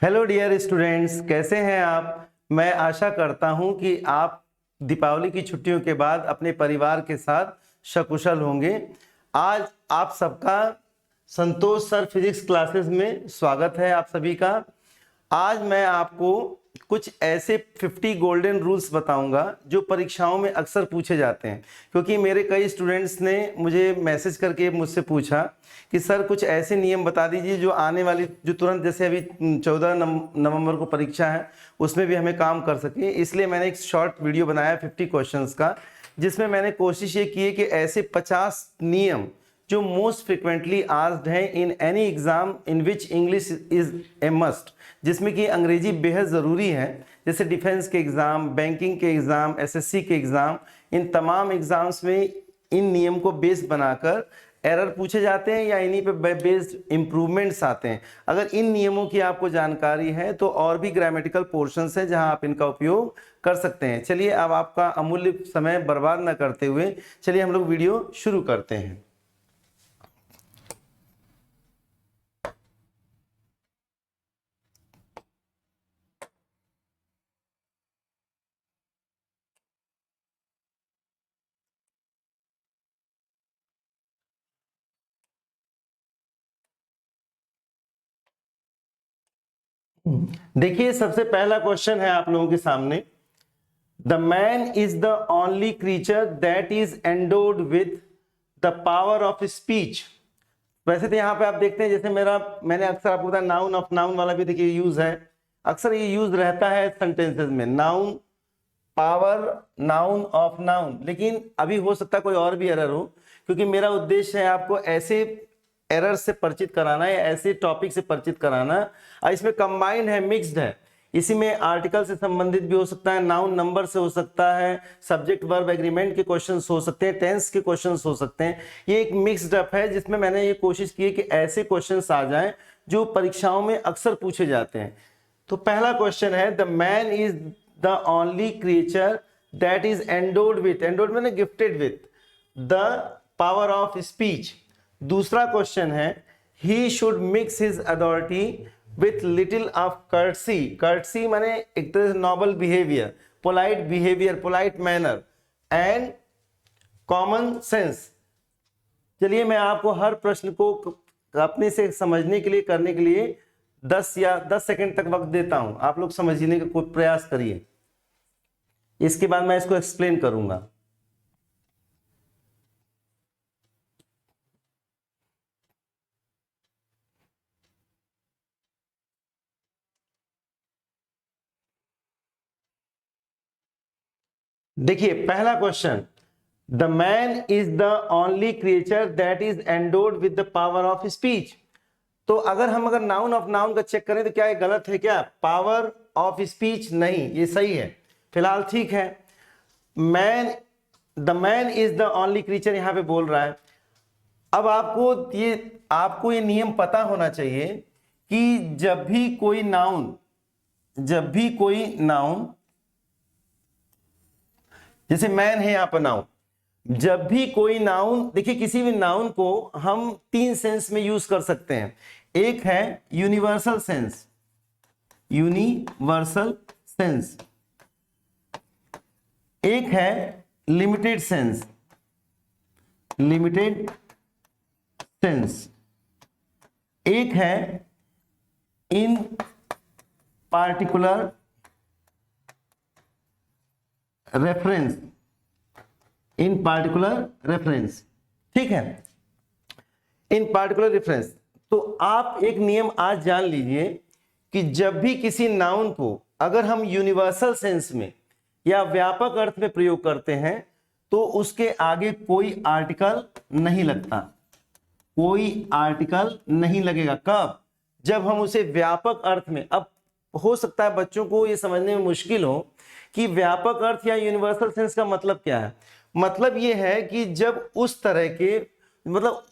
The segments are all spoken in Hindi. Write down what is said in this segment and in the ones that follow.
हेलो डियर स्टूडेंट्स, कैसे हैं आप। मैं आशा करता हूं कि आप दीपावली की छुट्टियों के बाद अपने परिवार के साथ सकुशल होंगे। आज आप सबका संतोष सर फिजिक्स क्लासेस में स्वागत है आप सभी का। आज मैं आपको कुछ ऐसे 50 गोल्डन रूल्स बताऊंगा जो परीक्षाओं में अक्सर पूछे जाते हैं, क्योंकि मेरे कई स्टूडेंट्स ने मुझे मैसेज करके मुझसे पूछा कि सर कुछ ऐसे नियम बता दीजिए जो आने वाली जो तुरंत, जैसे अभी 14 नवंबर को परीक्षा है, उसमें भी हमें काम कर सके। इसलिए मैंने एक शॉर्ट वीडियो बनाया 50 क्वेश्चंस का, जिसमें मैंने कोशिश ये की है कि ऐसे 50 नियम जो मोस्ट फ्रिक्वेंटली आस्क्ड हैं in any exam in which English is a must, जिसमें कि अंग्रेजी बेहद ज़रूरी है, जैसे डिफेंस के एग्ज़ाम, बैंकिंग के एग्ज़ाम, एसएससी के एग्ज़ाम, इन तमाम एग्ज़ाम्स में इन नियम को बेस बनाकर एरर पूछे जाते हैं या इन्हीं पे बेस्ड इम्प्रूवमेंट्स आते हैं। अगर इन नियमों की आपको जानकारी है तो और भी ग्रामेटिकल पोर्शंस हैं जहां आप इनका उपयोग कर सकते हैं। चलिए, अब आपका अमूल्य समय बर्बाद न करते हुए चलिए हम लोग वीडियो शुरू करते हैं। देखिए, सबसे पहला क्वेश्चन है आप लोगों के सामने। The man is the only creature that is endowed with the power of speech. वैसे तो यहाँ पे आप देखते हैं, जैसे मैंने अक्सर आपको बताया नाउन ऑफ नाउन वाला भी देखिए यूज है, अक्सर ये यूज रहता है सेंटेंसेस में, noun power, noun of noun. लेकिन अभी हो सकता है कोई और भी एरर हो, क्योंकि मेरा उद्देश्य है आपको ऐसे एरर से परिचित कराना है, ऐसे टॉपिक से परिचित कराना। और इसमें कंबाइंड है, मिक्स्ड है। इसी में आर्टिकल से संबंधित भी हो सकता है, नाउन नंबर से हो सकता है, सब्जेक्ट वर्ब एग्रीमेंट के क्वेश्चंस हो सकते हैं, टेंस के क्वेश्चंस हो सकते हैं। ये एक मिक्स्ड अप है जिसमें मैंने ये कोशिश की है कि ऐसे क्वेश्चंस आ जाएं जो परीक्षाओं में अक्सर पूछे जाते हैं। तो पहला क्वेश्चन है, the man is the only creature that is endowed with, endowed मैंने gifted with the power of speech. दूसरा क्वेश्चन है, he should mix his authority with little of courtesy. Courtesy माने एक तरह से noble behaviour, polite manner and common sense. चलिए, मैं आपको हर प्रश्न को अपने से समझने के लिए, करने के लिए 10 सेकंड तक वक्त देता हूं। आप लोग समझने का कोई प्रयास करिए, इसके बाद मैं इसको एक्सप्लेन करूंगा। देखिए, पहला question, the man is the only creature that is endowed with the power of speech. तो अगर नाउन ऑफ नाउन का चेक करें तो क्या ये गलत है? क्या पावर ऑफ स्पीच? नहीं, ये सही है, फिलहाल ठीक है। Man, the man is the only creature यहां पे बोल रहा है। अब आपको ये नियम पता होना चाहिए कि जब भी कोई नाउन, जैसे मैन है यहां पर नाउन, जब भी कोई नाउन, देखिए किसी भी नाउन को हम 3 सेंस में यूज कर सकते हैं। एक है यूनिवर्सल सेंस, एक है लिमिटेड सेंस, एक है इन पार्टिकुलर रेफरेंस, ठीक है, इन पार्टिकुलर रेफरेंस। तो आप एक नियम आज जान लीजिए कि जब भी किसी नाउन को अगर हम यूनिवर्सल सेंस में या व्यापक अर्थ में प्रयोग करते हैं तो उसके आगे कोई आर्टिकल नहीं लगता, कोई आर्टिकल नहीं लगेगा। कब? जब हम उसे व्यापक अर्थ में, अब हो सकता है बच्चों को यह समझने में मुश्किल हो कि व्यापक अर्थ या यूनिवर्सल सेंस का मतलब क्या है। मतलब यह है कि जब उस तरह के, मतलब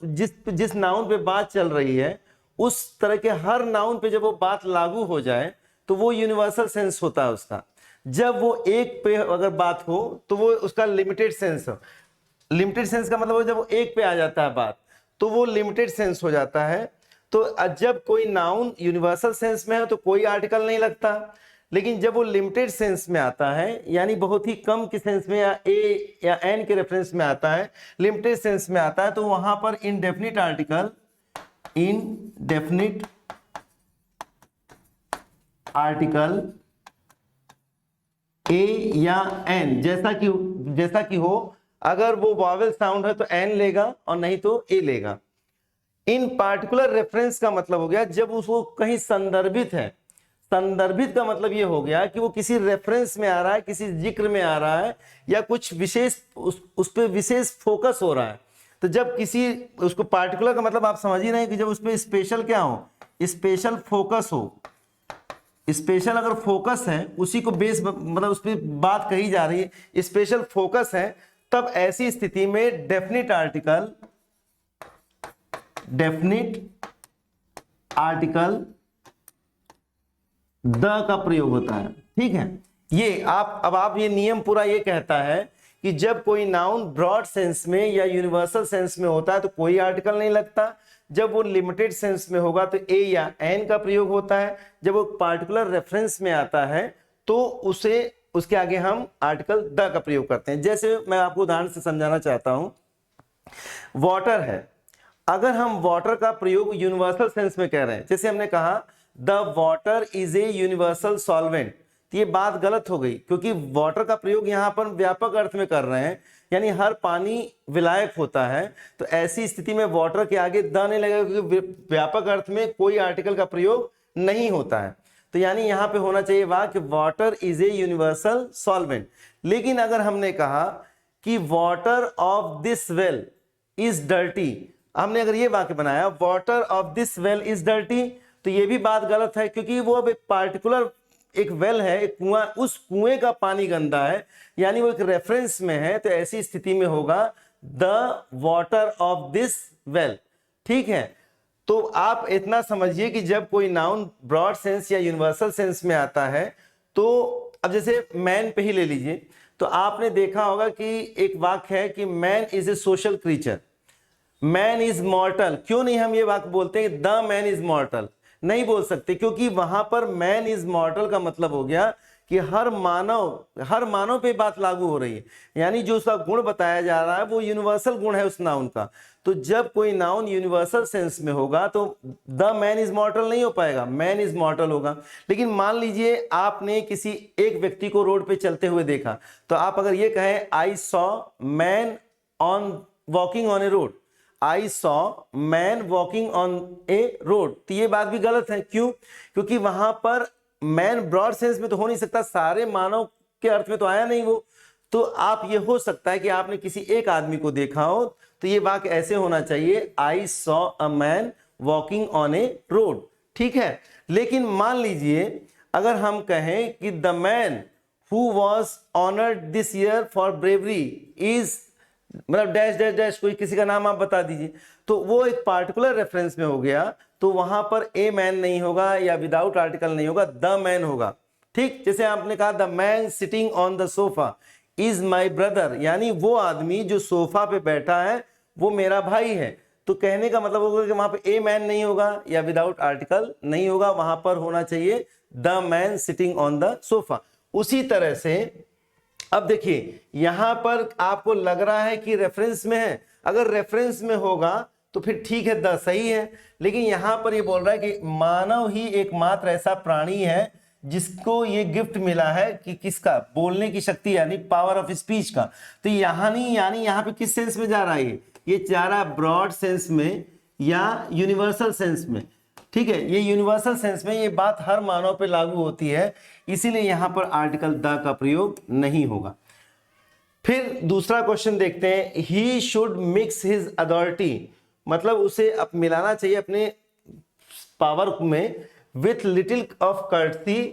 जिस नाउन पे बात चल रही है उस तरह के हर नाउन पे जब वो बात लागू हो जाए तो वो यूनिवर्सल सेंस होता है उसका। जब वो एक पे अगर बात हो तो वो उसका लिमिटेड सेंस हो। लिमिटेड सेंस का मतलब जब वो एक पे आ जाता है बात तो वो लिमिटेड सेंस हो जाता है। तो जब कोई नाउन यूनिवर्सल सेंस में है तो कोई आर्टिकल नहीं लगता, लेकिन जब वो लिमिटेड सेंस में आता है, यानी बहुत ही कम के सेंस में या ए या एन के रेफरेंस में आता है, लिमिटेड सेंस में आता है, तो वहां पर इनडेफिनिट आर्टिकल ए या एन जैसा कि हो, अगर वो वॉवेल साउंड है तो एन लेगा और नहीं तो ए लेगा। इन पार्टिकुलर रेफरेंस का मतलब हो गया जब उसको कहीं संदर्भित है। संदर्भित का मतलब ये हो गया कि वो किसी रेफरेंस में आ रहा है, किसी जिक्र में आ रहा है, या कुछ विशेष उस पर विशेष फोकस हो रहा है। तो जब किसी उसको पार्टिकुलर का मतलब आप समझ ही रहे हैं कि जब उस पर स्पेशल क्या हो, स्पेशल फोकस हो। स्पेशल अगर फोकस है, उसी को बेस मतलब उस पर बात कही जा रही है, स्पेशल फोकस है, तब ऐसी स्थिति में डेफिनिट आर्टिकल द का प्रयोग होता है। ठीक है, ये अब ये नियम पूरा ये कहता है कि जब कोई नाउन ब्रॉड सेंस में या यूनिवर्सल सेंस में होता है तो कोई आर्टिकल नहीं लगता। जब वो लिमिटेड सेंस में होगा तो ए या एन का प्रयोग होता है। जब वो पार्टिकुलर रेफरेंस में आता है तो उसके आगे हम आर्टिकल द का प्रयोग करते हैं। जैसे मैं आपको उदाहरण से समझाना चाहता हूं, वाटर है, अगर हम वाटर का प्रयोग यूनिवर्सल सेंस में कह रहे हैं, जैसे हमने कहा the water is a universal solvent, तो ये बात गलत हो गई, क्योंकि वाटर का प्रयोग यहां पर व्यापक अर्थ में कर रहे हैं, यानी हर पानी विलायक होता है। तो ऐसी स्थिति में वाटर के आगे द नहीं लगेगा, क्योंकि व्यापक अर्थ में कोई आर्टिकल का प्रयोग नहीं होता है। तो यानी यहां पे होना चाहिए वाक्य water is a universal solvent. लेकिन अगर हमने कहा कि water of this well is dirty, हमने अगर ये वाक्य बनाया water of this well is dirty, तो ये भी बात गलत है, क्योंकि वो अब एक पार्टिकुलर एक वेल है, एक कुआं, उस कुएं का पानी गंदा है, यानी वो एक रेफरेंस में है। तो ऐसी स्थिति में होगा the water of this well. ठीक है, तो आप इतना समझिए कि जब कोई नाउन ब्रॉड सेंस या यूनिवर्सल सेंस में आता है, तो अब जैसे मैन पे ही ले लीजिए, तो आपने देखा होगा कि एक वाक्य है कि man is a social creature, man is मॉर्टल। क्यों नहीं हम ये वाक्य बोलते हैं द मैन इज मॉर्टल? नहीं बोल सकते, क्योंकि वहां पर मैन इज मॉर्टल का मतलब हो गया कि हर मानव पे बात लागू हो रही है, यानी जो उसका गुण बताया जा रहा है वो यूनिवर्सल गुण है उस नाउन का। तो जब कोई नाउन यूनिवर्सल सेंस में होगा तो द मैन इज मॉर्टल नहीं हो पाएगा, मैन इज मॉर्टल होगा। लेकिन मान लीजिए आपने किसी एक व्यक्ति को रोड पे चलते हुए देखा, तो आप अगर ये कहें I saw man on walking on A road, I saw man walking on A road, तो ये बात भी गलत है। क्यों? क्योंकि वहां पर मैन ब्रॉड सेंस में तो हो नहीं सकता, सारे मानव के अर्थ में तो आया नहीं वो। तो आप ये हो सकता है कि आपने किसी एक आदमी को देखा हो, तो ये वाक्य ऐसे होना चाहिए I saw a man walking on A road. ठीक है, लेकिन मान लीजिए अगर हम कहें कि the man who was honoured this year for bravery is, मतलब डैश डैश डैश, कोई किसी का नाम आप बता दीजिए, तो वो एक पार्टिकुलर रेफरेंस में हो गया, तो वहां पर ए मैन नहीं होगा या विदाउट आर्टिकल नहीं होगा, द मैन होगा। ठीक, जैसे आपने कहा the man sitting on the sofa is my brother, यानी वो आदमी जो सोफा पे बैठा है वो मेरा भाई है। तो कहने का मतलब होगा कि वहां पे ए मैन नहीं होगा या विदाउट आर्टिकल नहीं होगा, वहां पर होना चाहिए the man sitting on the sofa. उसी तरह से अब देखिए यहां पर आपको लग रहा है कि रेफरेंस में है, अगर रेफरेंस में होगा तो फिर ठीक है, द सही है। लेकिन यहां पर ये बोल रहा है कि मानव ही एकमात्र ऐसा प्राणी है जिसको ये गिफ्ट मिला है कि किसका, बोलने की शक्ति, यानी पावर ऑफ स्पीच का। तो यहां नहीं, यानी यहां पे किस सेंस में जा रहा है, ये जा रहा है ब्रॉड सेंस में या यूनिवर्सल सेंस में। ठीक है, ये यूनिवर्सल सेंस में ये बात हर मानव पे लागू होती है, इसीलिए यहां पर आर्टिकल द का प्रयोग नहीं होगा। फिर दूसरा क्वेश्चन देखते हैं, ही शुड मिक्स हिज अथॉरिटी, मतलब उसे अब मिलाना चाहिए अपने पावर में with little of courtesy.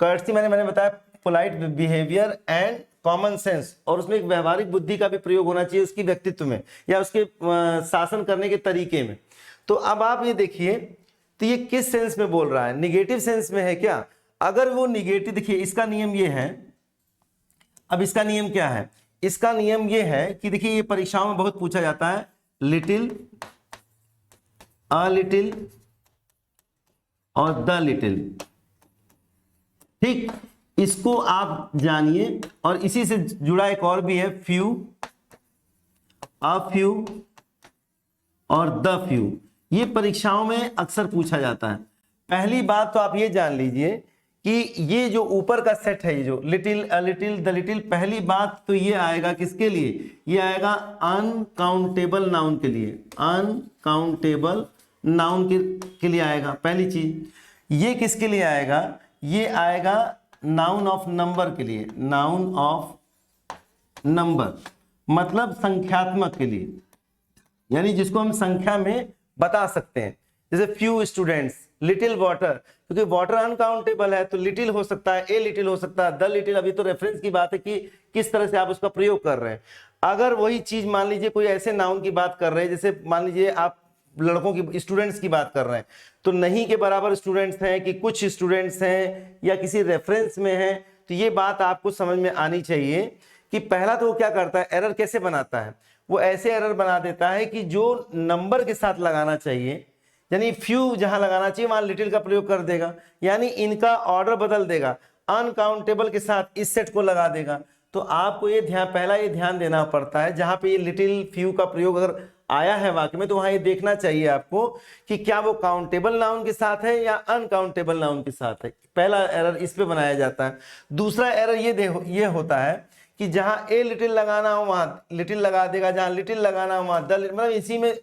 Courtesy मैंने बताया polite behaviour and common sense, और उसमें एक व्यवहारिक बुद्धि का भी प्रयोग होना चाहिए उसकी व्यक्तित्व में या उसके शासन करने के तरीके में। तो अब आप ये देखिए, तो ये किस सेंस में बोल रहा है, निगेटिव सेंस में है क्या? अगर वो निगेटिव, देखिए इसका नियम ये है, अब इसका नियम क्या है, इसका नियम ये है कि देखिए ये परीक्षाओं में बहुत पूछा जाता है, लिटिल, अ लिटिल, और द लिटिल। ठीक, इसको आप जानिए। और इसी से जुड़ा एक और भी है, फ्यू, अ फ्यू और द फ्यू। ये परीक्षाओं में अक्सर पूछा जाता है। पहली बात तो आप ये जान लीजिए कि ये जो ऊपर का सेट है, ये जो little, a little, the little, पहली बात तो ये आएगा किसके लिए, ये आएगा अनकाउंटेबल नाउन के लिए, अनकाउंटेबल नाउन के लिए आएगा पहली चीज। ये किसके लिए आएगा, ये आएगा नाउन ऑफ नंबर के लिए, नाउन ऑफ नंबर मतलब संख्यात्मक के लिए, यानी जिसको हम संख्या में बता सकते हैं। जैसे फ्यू स्टूडेंट्स, लिटिल वाटर, क्योंकि वाटर अनकाउंटेबल है तो लिटिल हो सकता है, ए लिटिल हो सकता है, द लिटिल। अभी तो रेफरेंस की बात है कि किस तरह से आप उसका प्रयोग कर रहे हैं। अगर वही चीज मान लीजिए कोई ऐसे नाउन की बात कर रहे हैं, जैसे मान लीजिए आप लड़कों की, स्टूडेंट्स की बात कर रहे हैं, तो नहीं के बराबर स्टूडेंट्स हैं कि कुछ स्टूडेंट्स हैं या किसी रेफरेंस में हैं, तो ये बात आपको समझ में आनी चाहिए कि पहला तो वो क्या करता है, एरर कैसे बनाता है। वो ऐसे एरर बना देता है कि जो नंबर के साथ लगाना चाहिए, यानी फ्यू जहां लगाना चाहिए वहां लिटिल का प्रयोग कर देगा, यानी इनका ऑर्डर बदल देगा, अनकाउंटेबल के साथ इस सेट को लगा देगा। तो आपको ये पहला ये ध्यान देना पड़ता है, जहां पे ये लिटिल फ्यू का प्रयोग अगर आया है वाक्य में, तो वहां ये देखना चाहिए आपको कि क्या वो काउंटेबल नाउन के साथ है या अनकाउंटेबल नाउन के साथ है। पहला एरर इस पे बनाया जाता है। दूसरा एरर ये होता है कि जहां ए लिटिल लगाना हो वहां लिटिल लगा देगा, जहां लिटिल लगाना हो वहां द, मतलब इसी में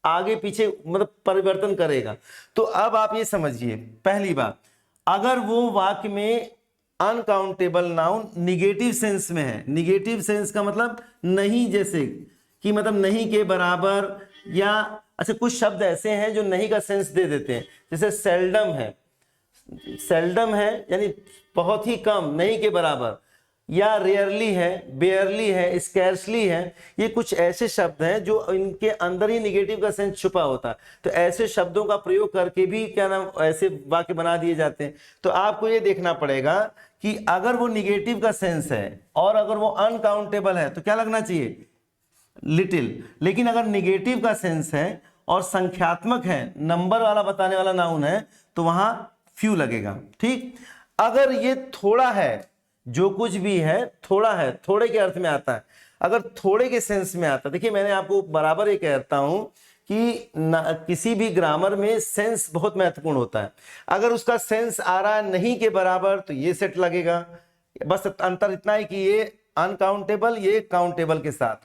आगे पीछे मतलब परिवर्तन करेगा। तो अब आप ये समझिए, पहली बात, अगर वो वाक्य में अनकाउंटेबल नाउन निगेटिव सेंस में है, निगेटिव सेंस का मतलब नहीं, जैसे कि मतलब नहीं के बराबर, या अच्छा कुछ शब्द ऐसे हैं जो नहीं का सेंस दे देते हैं, जैसे सेल्डम है, सेल्डम है यानी बहुत ही कम, नहीं के बराबर, या रेयरली है, बेयरली है, स्कैर्सली है। ये कुछ ऐसे शब्द हैं जो इनके अंदर ही निगेटिव का सेंस छुपा होता है। तो ऐसे शब्दों का प्रयोग करके भी क्या नाम ऐसे वाक्य बना दिए जाते हैं। तो आपको ये देखना पड़ेगा कि अगर वो निगेटिव का सेंस है और अगर वो अनकाउंटेबल है तो क्या लगना चाहिए, लिटिल। लेकिन अगर निगेटिव का सेंस है और संख्यात्मक है, नंबर वाला बताने वाला नाउन है, तो वहां फ्यू लगेगा। ठीक, अगर ये थोड़ा है, जो कुछ भी है थोड़ा है, थोड़े के अर्थ में आता है, अगर थोड़े के सेंस में आता है, देखिए मैंने आपको बराबर ये कहता हूं कि किसी भी ग्रामर में सेंस बहुत महत्वपूर्ण होता है। अगर उसका सेंस आ रहा है नहीं के बराबर तो ये सेट लगेगा। बस अंतर इतना है कि ये अनकाउंटेबल, ये काउंटेबल के साथ।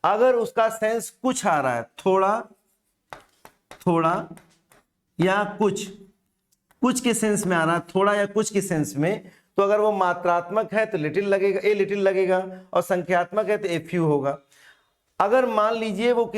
अगर उसका सेंस कुछ आ रहा है, थोड़ा, थोड़ा या कुछ के सेंस में आ रहा है, थोड़ा या कुछ के सेंस में, तो अगर वो मात्रात्मक है तो लिटिल लगेगा, ए लिटिल लगेगा, और संख्यात्मक है तो ए फ्यू होगा। अगर मान लीजिए वो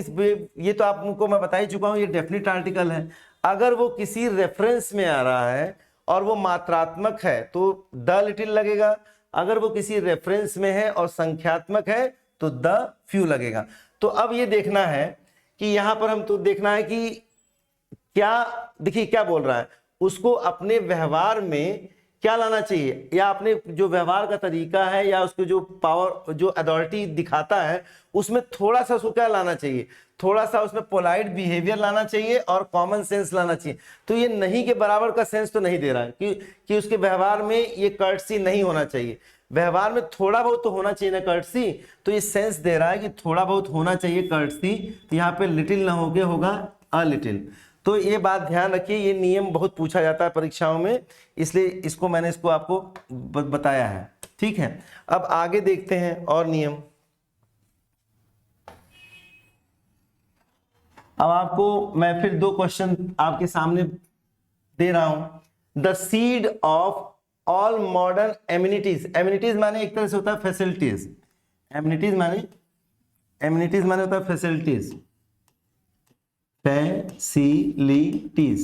ये तो आपको मैं बता ही चुका हूं, ये डेफिनेट आर्टिकल है। अगर वो किसी रेफरेंस में आ रहा है और वो मात्रात्मक है तो द लिटिल लगेगा, अगर वो किसी रेफरेंस में है और संख्यात्मक है तो द फ्यू लगेगा। तो अब ये देखना है कि यहां पर हम तो देखना है कि क्या, देखिए क्या बोल रहा है, उसको अपने व्यवहार में क्या लाना चाहिए, या अपने जो व्यवहार का तरीका है या उसको जो पावर, जो अथॉरिटी दिखाता है, उसमें थोड़ा सा उसको क्या लाना चाहिए, थोड़ा सा उसमें पोलाइट बिहेवियर लाना चाहिए और कॉमन सेंस लाना चाहिए। तो ये नहीं के बराबर का सेंस तो नहीं दे रहा है कि उसके व्यवहार में ये कर्टसी नहीं होना चाहिए। व्यवहार में थोड़ा बहुत तो होना चाहिए ना कर्टसी, तो ये सेंस दे रहा है कि थोड़ा बहुत होना चाहिए कर्टसी। तो यहाँ पे लिटिल ना होके होगा अ लिटिल। तो ये बात ध्यान रखिए, ये नियम बहुत पूछा जाता है परीक्षाओं में, इसलिए इसको मैंने आपको बताया है। ठीक है, अब आगे देखते हैं और नियम। अब आपको मैं फिर दो क्वेश्चन आपके सामने दे रहा हूं। The seed of all modern amenities, amenities माने एक तरह से होता है फैसिलिटीज, एमिनिटीज माने होता है फैसिलिटीज, फैसिलिटीज।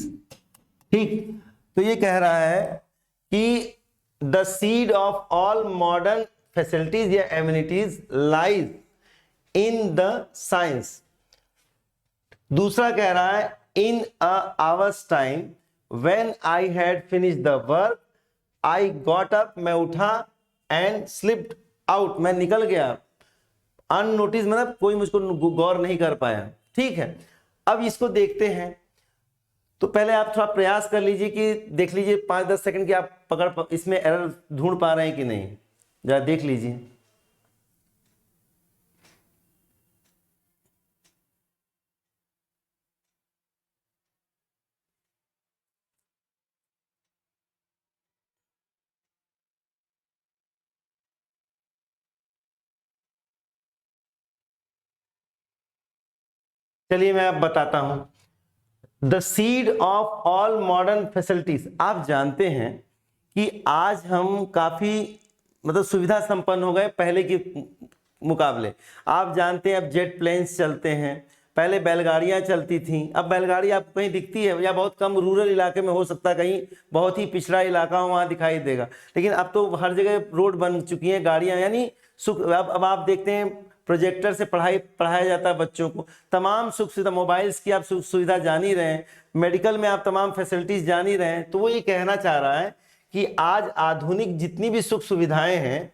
ठीक, तो ये कह रहा है कि the seed of all modern facilities या amenities lies in the science. दूसरा कह रहा है in a hours time when I had finished the work I got up, मैं उठा, एंड स्लिप्ड आउट, मैं निकल गया, अननोटिस मतलब कोई मुझको गौर नहीं कर पाया। ठीक है, अब इसको देखते हैं। तो पहले आप थोड़ा प्रयास कर लीजिए कि देख लीजिए 5-10 सेकंड की आप पकड़ इसमें एरर ढूंढ पा रहे हैं कि नहीं, जरा देख लीजिए। चलिए मैं अब बताता हूं। The seed of all modern facilities. आप जानते हैं कि आज हम काफी मतलब सुविधा संपन्न हो गए पहले के मुकाबले। आप जानते हैं अब जेट प्लेन्स चलते हैं, पहले बैलगाड़ियां चलती थी, अब बैलगाड़ी आपको कहीं दिखती है या बहुत कम रूरल इलाके में हो सकता है, कहीं बहुत ही पिछड़ा इलाका हो वहां दिखाई देगा, लेकिन अब तो हर जगह रोड बन चुकी हैं, गाड़ियां, यानी सुख। अब आप देखते हैं प्रोजेक्टर से पढ़ाया जाता है बच्चों को, तमाम सुख सुविधा, मोबाइल्स की आप सुख सुविधा जान ही रहे हैं, मेडिकल में आप तमाम फैसिलिटीज जान ही रहे हैं। तो वो ये कहना चाह रहा है कि आज आधुनिक जितनी भी सुख सुविधाएं हैं,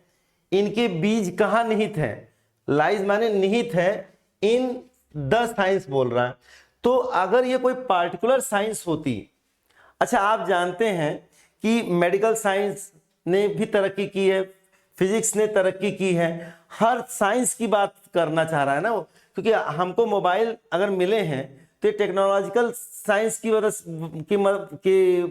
इनके बीज कहाँ निहित है? लाइज माने निहित है इन द साइंस बोल रहा है। तो अगर ये कोई पार्टिकुलर साइंस होती, अच्छा आप जानते हैं कि मेडिकल साइंस ने भी तरक्की की है, फिजिक्स ने तरक्की की है, हर साइंस की बात करना चाह रहा है ना वो, क्योंकि हमको मोबाइल अगर मिले हैं तो ये टेक्नोलॉजिकल साइंस की वजह की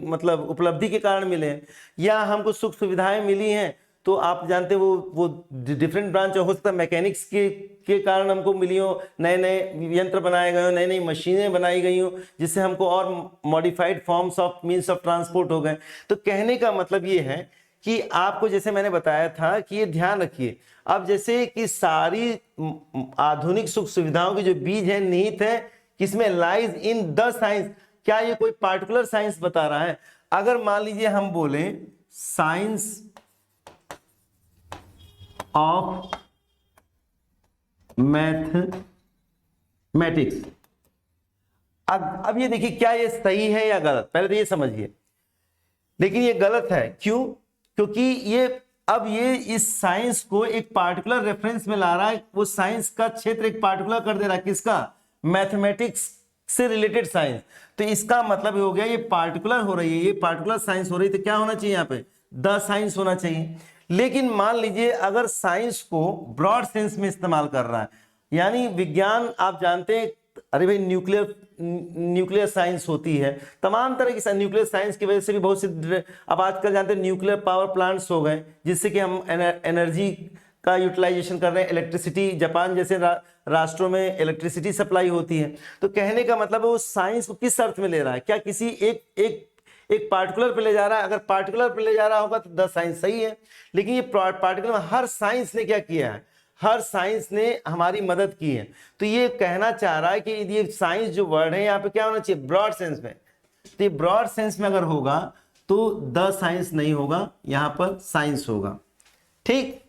मतलब उपलब्धि के कारण मिले हैं, या हमको सुख सुविधाएं मिली हैं तो आप जानते हैं वो डिफरेंट ब्रांच हो सकता है, मैकेनिक्स के कारण हमको मिली हो, नए नए यंत्र बनाए गए हो, नई नई मशीनें बनाई गई हो, जिससे हमको और modified forms of means of transport हो गए। तो कहने का मतलब ये है कि आपको जैसे मैंने बताया था कि ये ध्यान रखिए, अब जैसे कि सारी आधुनिक सुख सुविधाओं के जो बीज है निहित है किसमें? Lies in the science. क्या ये कोई पार्टिकुलर साइंस बता रहा है? अगर मान लीजिए हम बोले साइंस ऑफ मैथमेटिक्स, अब ये देखिए क्या ये सही है या गलत, पहले तो ये समझिए। लेकिन ये गलत है, क्यों? क्योंकि ये अब ये इस साइंस को एक पार्टिकुलर रेफरेंस में ला रहा है, वो साइंस का क्षेत्र एक पार्टिकुलर कर दे रहा है, किसका? मैथमेटिक्स से रिलेटेड साइंस। तो इसका मतलब हो गया ये पार्टिकुलर हो रही है, ये पार्टिकुलर साइंस हो रही है, तो क्या होना चाहिए यहाँ पे? द साइंस होना चाहिए। लेकिन मान लीजिए अगर साइंस को ब्रॉड सेंस में इस्तेमाल कर रहा है, यानी विज्ञान, आप जानते हैं, अरे भाई न्यूक्लियर साइंस होती है, तमाम तरह की न्यूक्लियर साइंस की वजह से भी बहुत सी, अब आजकल जानते हैं न्यूक्लियर पावर प्लांट्स हो गए जिससे कि हम एनर्जी का यूटिलाइजेशन कर रहे हैं, इलेक्ट्रिसिटी, जापान जैसे राष्ट्रों में इलेक्ट्रिसिटी सप्लाई होती है। तो कहने का मतलब है वो साइंस को किस अर्थ में ले रहा है? क्या किसी एक पार्टिकुलर पे ले जा रहा है? अगर पार्टिकुलर पे ले जा रहा होगा तो द साइंस सही है, लेकिन ये पार्टिकुलर, हर साइंस ने क्या किया है? हर साइंस ने हमारी मदद की है। तो ये कहना चाह रहा है कि ये साइंस जो वर्ड है यहाँ पे क्या होना चाहिए? ब्रॉड सेंस में। तो ये ब्रॉड सेंस में अगर होगा तो द साइंस नहीं होगा, यहाँ पर साइंस होगा। ठीक,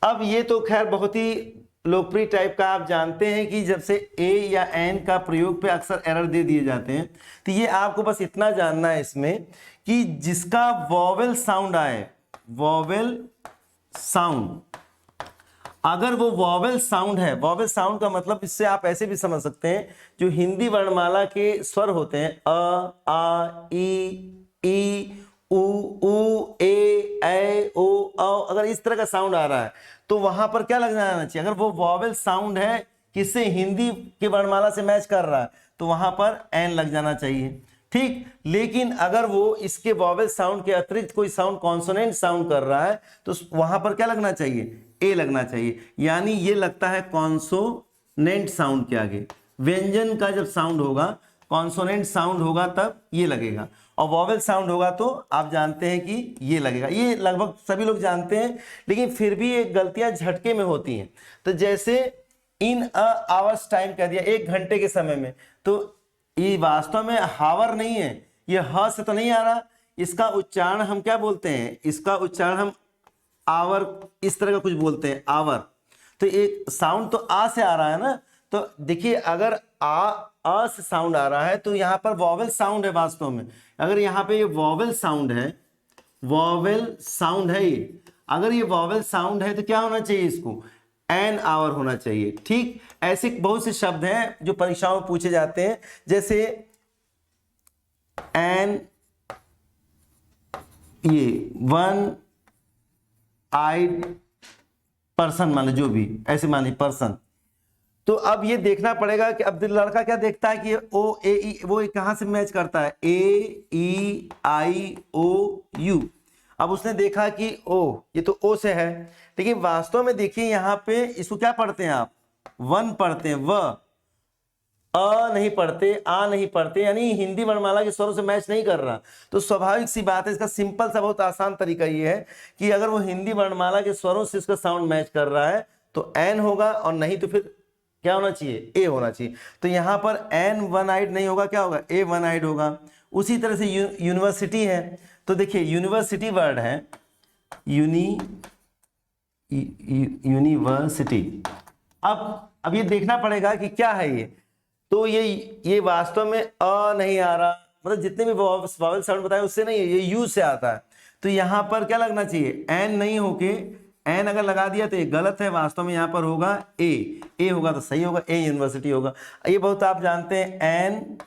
अब ये तो खैर बहुत ही लोकप्रिय टाइप का, आप जानते हैं कि जब से ए या एन का प्रयोग पे अक्सर एरर दे दिए जाते हैं। तो ये आपको बस इतना जानना है इसमें कि जिसका वॉवेल साउंड आए, वॉवेल साउंड, अगर वो वॉवेल साउंड है, वॉवेल साउंड का मतलब इससे आप ऐसे भी समझ सकते हैं, जो हिंदी वर्णमाला के स्वर होते हैं, अ, आ, ई, उ, ए, ओ, औ, अगर इस तरह का साउंड आ रहा है तो वहां पर क्या लग जाना चाहिए? अगर वो वॉवेल साउंड है किससे? हिंदी के वर्णमाला से मैच कर रहा है, तो वहां पर एन लग जाना चाहिए। ठीक, लेकिन अगर वो इसके वॉवेल साउंड के अतिरिक्त कोई साउंड कॉन्सोनेंट साउंड कर रहा है तो वहां पर क्या लगना चाहिए? ए लगना चाहिए। यानी ये लगता है कॉन्सोनेंट साउंड के आगे। व्यंजन का जब साउंड होगा, कॉन्सोनेंट साउंड होगा तब ये लगेगा, और वॉवेल साउंड होगा तो आप जानते हैं कि ये लगेगा। ये लगभग सभी लोग जानते हैं, लेकिन फिर भी ये गलतियां झटके में होती हैं। तो जैसे इन अ आवर्स टाइम कह दिया, 1 घंटे के समय में, तो ये वास्तव में हावर नहीं है, ये ह से तो नहीं आ रहा, इसका उच्चारण हम क्या बोलते हैं? इसका उच्चारण हम आवर, इस तरह का कुछ बोलते हैं, आवर। तो एक साउंड तो आ से आ रहा है ना, तो देखिए अगर आ से साउंड आ रहा है तो यहाँ पर वॉवेल साउंड है वास्तव में। अगर यहाँ पे ये वॉवेल साउंड है, वॉवेल साउंड है ये, अगर ये वॉवेल साउंड है तो क्या होना चाहिए? इसको एन आवर होना चाहिए। ठीक, ऐसे बहुत से शब्द हैं जो परीक्षाओं में पूछे जाते हैं, जैसे एन, ये वन आइड पर्सन मान लो, जो भी ऐसे मान ली पर्सन। तो अब ये देखना पड़ेगा कि अब लड़का क्या देखता है कि ओ ए ई, वो कहां से मैच करता है, ए ई आई ओ यू। अब उसने देखा कि ओ, ये तो ओ से है, लेकिन वास्तव में देखिए यहाँ पे इसको क्या पढ़ते हैं आप, वन पढ़ते हैं, व अ नहीं पढ़ते, आ नहीं पढ़ते, यानी हिंदी वर्णमाला के स्वरों से मैच नहीं कर रहा। तो स्वाभाविक सी बात है, इसका सिंपल सा बहुत आसान तरीका ये है कि अगर वो हिंदी वर्णमाला के स्वरों से इसका साउंड मैच कर रहा है तो एन होगा, और नहीं तो फिर क्या होना चाहिए, ए होना चाहिए। तो यहाँ पर एन वन आइड नहीं होगा, क्या होगा, ए वन आइड होगा। उसी तरह से यूनिवर्सिटी है, तो देखिए यूनिवर्सिटी वर्ड है, यूनिवर्सिटी। अब ये देखना पड़ेगा कि क्या है ये। तो ये वास्तव में अ नहीं आ रहा, मतलब जितने भी वॉवल साउंड बताए उससे नहीं है, ये यू से आता है। तो यहाँ पर क्या लगना चाहिए, एन नहीं होके, एन अगर लगा दिया तो ये गलत है, वास्तव में यहाँ पर होगा ए होगा तो सही होगा, ए यूनिवर्सिटी होगा। ये बहुत आप जानते हैं, एन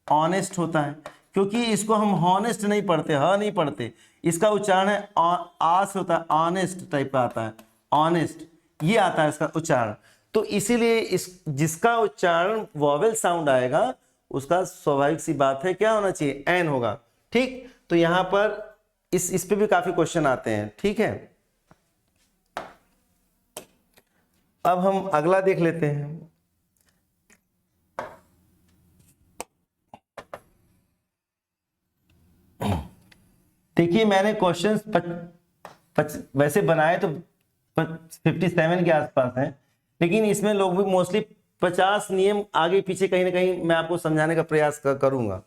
ऑनेस्ट होता है, क्योंकि इसको हम हॉनेस्ट नहीं पढ़ते, ह नहीं पढ़ते, इसका उच्चारण है आ से होता है, ऑनेस्ट टाइप का आता है, ऑनेस्ट ये आता है इसका उच्चारण। तो इसीलिए इस जिसका उच्चारण वॉवेल साउंड आएगा उसका स्वाभाविक सी बात है क्या होना चाहिए, एन होगा। ठीक, तो यहां पर इस पे भी काफी क्वेश्चन आते हैं। ठीक है, अब हम अगला देख लेते हैं। देखिए मैंने क्वेश्चंस वैसे बनाए तो 57 के आसपास हैं, लेकिन इसमें लोग भी मोस्टली 50 नियम आगे पीछे कहीं ना कहीं मैं आपको समझाने का प्रयास करूंगा,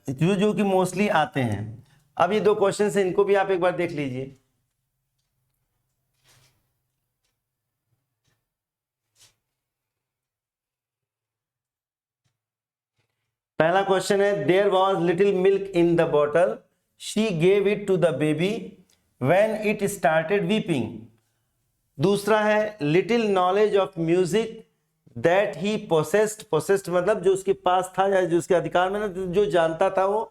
जो कि मोस्टली आते हैं। अब ये दो क्वेश्चन हैं, इनको भी आप एक बार देख लीजिए। पहला क्वेश्चन है, there was little milk in the bottle, she gave it to the baby when it started weeping. दूसरा है, little knowledge of music that he possessed मतलब जो उसके पास था या जो उसके अधिकार में ना, जो जानता था वो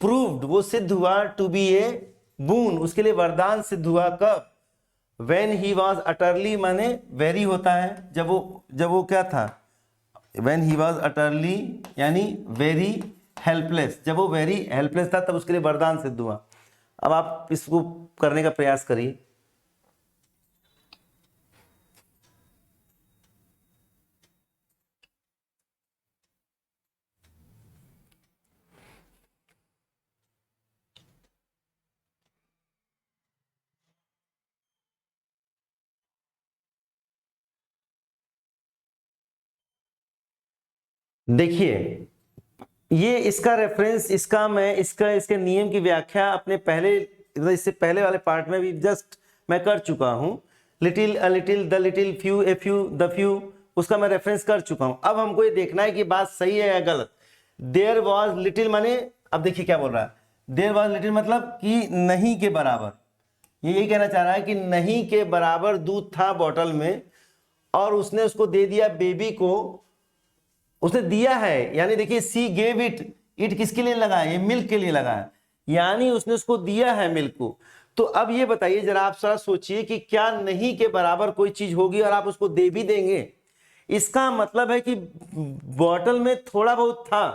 प्रूव्ड, वो सिद्ध हुआ, टू बी ए बून, उसके लिए वरदान सिद्ध हुआ। कब, व्हेन ही वॉज अटरली माने वेरी होता है, जब वो क्या था, व्हेन ही वॉज अटरली यानी वेरी हेल्पलेस, जब वो वेरी हेल्पलेस था तब उसके लिए वरदान सिद्ध हुआ। अब आप इसको करने का प्रयास करिए। देखिए ये इसका रेफरेंस, इसके नियम की व्याख्या अपने पहले, इससे पहले वाले पार्ट में भी जस्ट मैं कर चुका हूं। Little, a little, the little, few, a few, the few, उसका मैं रेफरेंस कर चुका हूं। अब हमको ये देखना है कि बात सही है या गलत। देयर वॉज लिटिल माने, अब देखिए क्या बोल रहा है, देयर वॉज लिटिल मतलब कि नहीं के बराबर, ये यही कहना चाह रहा है कि नहीं के बराबर दूध था बॉटल में, और उसने उसको दे दिया बेबी को, उसने दिया है, यानी देखिए सी गेव इट, इट किसके लिए लगा है, ये मिल्क के लिए लगा है, यानी उसने उसको दिया है मिल्क को। तो अब ये बताइए जरा, आप सारा सोचिए कि क्या नहीं के बराबर कोई चीज होगी और आप उसको दे भी देंगे, इसका मतलब है कि बॉटल में थोड़ा बहुत था,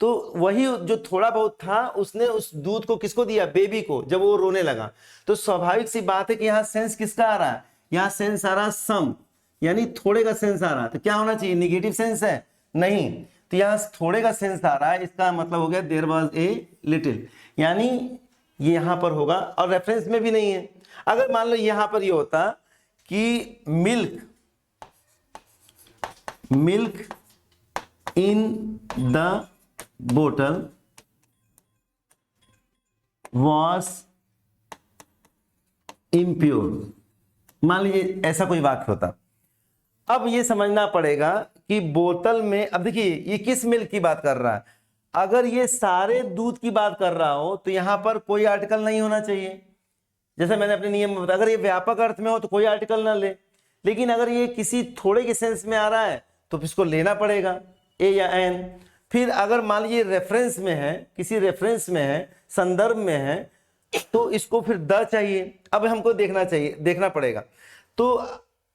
तो वही जो थोड़ा बहुत था उसने उस दूध को किसको दिया, बेबी को, जब वो रोने लगा। तो स्वाभाविक सी बात है कि यहाँ सेंस किसका आ रहा है, यहाँ सेंस आ रहा है सम, यानी थोड़े का सेंस आ रहा है। तो क्या होना चाहिए, निगेटिव सेंस है, नहीं, तो यहाँ थोड़े का सेंस आ रहा है, इसका मतलब हो गया देयर वाज ए लिटिल, यानी ये यहां पर होगा, और रेफरेंस में भी नहीं है। अगर मान लो यहां पर ये होता कि मिल्क इन द बोतल वॉज इम्प्योर, मान लीजिए ऐसा कोई वाक्य होता। अब ये समझना पड़ेगा कि बोतल में, अब देखिए ये किस मिल्क की बात कर रहा है, अगर ये सारे दूध की बात कर रहा हो तो यहां पर कोई आर्टिकल नहीं होना चाहिए, जैसे मैंने अपने नियम में बताया। अगर ये व्यापक अर्थ में हो तो कोई आर्टिकल ना ले, लेकिन अगर ये किसी थोड़े के सेंस में आ रआ है तो इसको लेना पड़ेगा, ए या एन। फिर अगर मान लीजिए रेफरेंस में है, किसी रेफरेंस में है, संदर्भ में है, तो इसको फिर द चाहिए। अब हमको देखना पड़ेगा। तो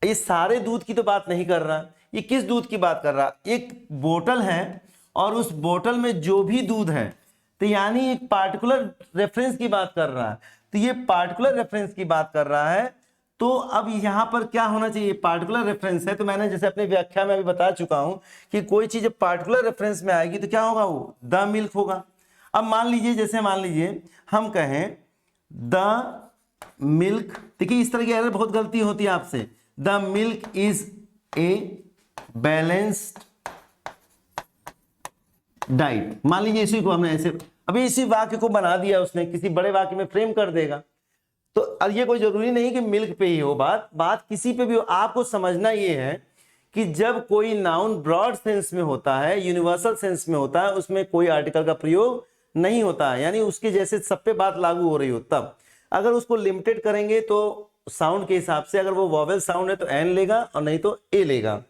ये सारे दूध की तो बात नहीं कर रहा, ये किस दूध की बात कर रहा, एक बोतल है और उस बोतल में जो भी दूध है, तो यानी एक पार्टिकुलर रेफरेंस की बात कर रहा है। तो ये पार्टिकुलर रेफरेंस की बात कर रहा है। तो अब यहाँ पर क्या होना चाहिए, पार्टिकुलर रेफरेंस है, तो मैंने जैसे अपने व्याख्या में अभी बता चुका हूं कि कोई चीज पार्टिकुलर रेफरेंस में आएगी तो क्या होगा, वो द मिल्क होगा। अब मान लीजिए, जैसे मान लीजिए हम कहें द मिल्क, देखिए इस तरह की एरर बहुत गलती होती है आपसे। The milk is a balanced diet, मान लीजिए इसी को हमने ऐसे, अभी इसी वाक्य को बना दिया उसने, किसी बड़े वाक्य में फ्रेम कर देगा। तो ये कोई जरूरी नहीं कि मिल्क पे ही हो बात किसी पे भी हो। आपको समझना ये है कि जब कोई नाउन ब्रॉड सेंस में होता है, यूनिवर्सल सेंस में होता है, उसमें कोई आर्टिकल का प्रयोग नहीं होता है, यानी उसके जैसे सब पे बात लागू हो रही हो। तब अगर उसको लिमिटेड करेंगे तो साउंड के हिसाब से, अगर वो वॉवेल साउंड है तो एन लेगा और नहीं तो ए लेगा।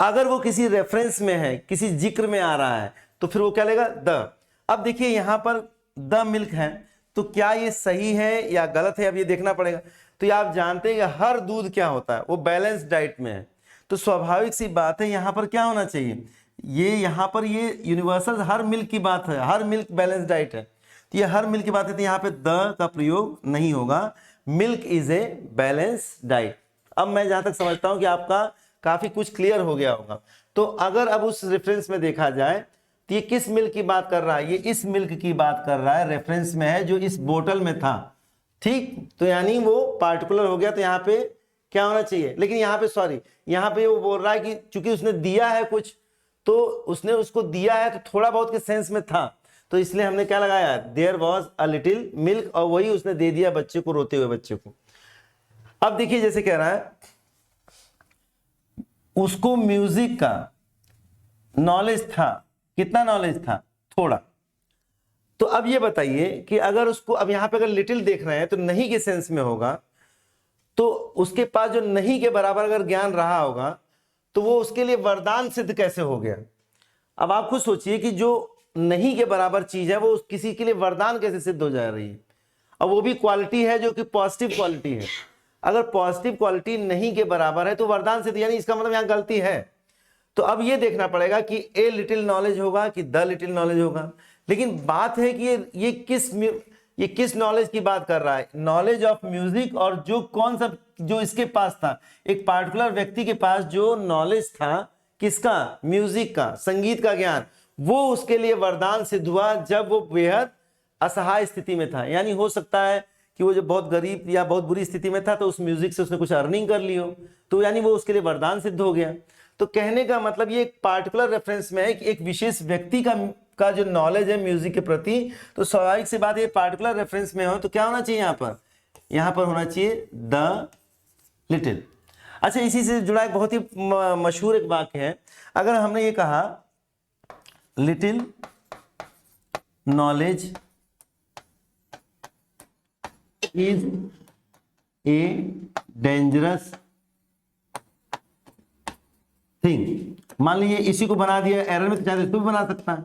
अगर वो किसी रेफरेंस में है, किसी जिक्र में आ रहा है, तो फिर वो क्या लेगा, द। अब देखिए यहां पर द मिल्क है, तो क्या ये सही है या गलत है, अब ये देखना पड़ेगा। तो ये आप जानते हैं कि हर दूध क्या होता है, वो बैलेंस डाइट में है, तो स्वाभाविक सी बात है यहां पर क्या होना चाहिए, ये यहां पर ये यूनिवर्सल हर मिल्क की बात है, हर मिल्क बैलेंस डाइट है, तो ये हर मिल्क की बात है, तो यहाँ पे द का प्रयोग नहीं होगा। Milk is a balance diet. अब मैं जहां तक समझता हूं कि आपका काफी कुछ क्लियर हो गया होगा। तो अगर अब उस रेफरेंस में देखा जाए तो ये किस मिल्क की बात कर रहा है, ये इस मिल्क की बात कर रहा है, रेफरेंस में है, जो इस बोतल में था। ठीक, तो यानी वो पार्टिकुलर हो गया, तो यहाँ पे क्या होना चाहिए, लेकिन यहाँ पे सॉरी, यहाँ पे वो बोल रहा है कि चूंकि उसने दिया है कुछ, तो उसने उसको दिया है तो थोड़ा बहुत के सेंस में था, तो इसलिए हमने क्या लगाया, there was a little milk, और वही उसने दे दिया बच्चे को, रोते हुए बच्चे को। अब देखिए जैसे कह रहा है उसको म्यूजिक का नॉलेज था, कितना नॉलेज था, थोड़ा। तो अब ये बताइए कि अगर उसको, अब यहां पे अगर लिटिल देख रहे हैं तो नहीं के सेंस में होगा, तो उसके पास जो नहीं के बराबर अगर ज्ञान रहा होगा तो वो उसके लिए वरदान सिद्ध कैसे हो गया। अब आप खुद सोचिए कि जो नहीं के बराबर चीज है वो किसी के लिए वरदान कैसे सिद्ध हो जा रही है, और वो भी क्वालिटी है जो कि पॉजिटिव क्वालिटी है। अगर पॉजिटिव क्वालिटी नहीं के बराबर है तो वरदान सिद्ध, यानी इसका मतलब यहां गलती है। तो अब ये देखना पड़ेगा कि ए लिटिल नॉलेज होगा कि द लिटिल नॉलेज होगा। लेकिन बात है कि ये किस नॉलेज की बात कर रहा है, नॉलेज ऑफ म्यूजिक, और जो कौन सा, जो इसके पास था, एक पार्टिकुलर व्यक्ति के पास जो नॉलेज था, किसका, म्यूजिक का, संगीत का ज्ञान, वो उसके लिए वरदान सिद्ध हुआ जब वो बेहद असहाय स्थिति में था। यानी हो सकता है कि वो जो बहुत गरीब या बहुत बुरी स्थिति में था, तो उस म्यूजिक से उसने कुछ अर्निंग कर ली हो, तो यानी वो उसके लिए वरदान सिद्ध हो गया। तो कहने का मतलब ये एक पार्टिकुलर रेफरेंस में है कि एक विशेष व्यक्ति का जो नॉलेज है म्यूजिक के प्रति, तो स्वाभाविक सी बात, ये पार्टिकुलर रेफरेंस में हो तो क्या होना चाहिए, यहां पर होना चाहिए द लिटिल। अच्छा, इसी से जुड़ा एक बहुत ही मशहूर एक वाक्य है। अगर हमने ये कहा little knowledge is a dangerous thing, मान लीजिए इसी को बना दिया एरर में, तो चाहे इसको भी बना सकता है।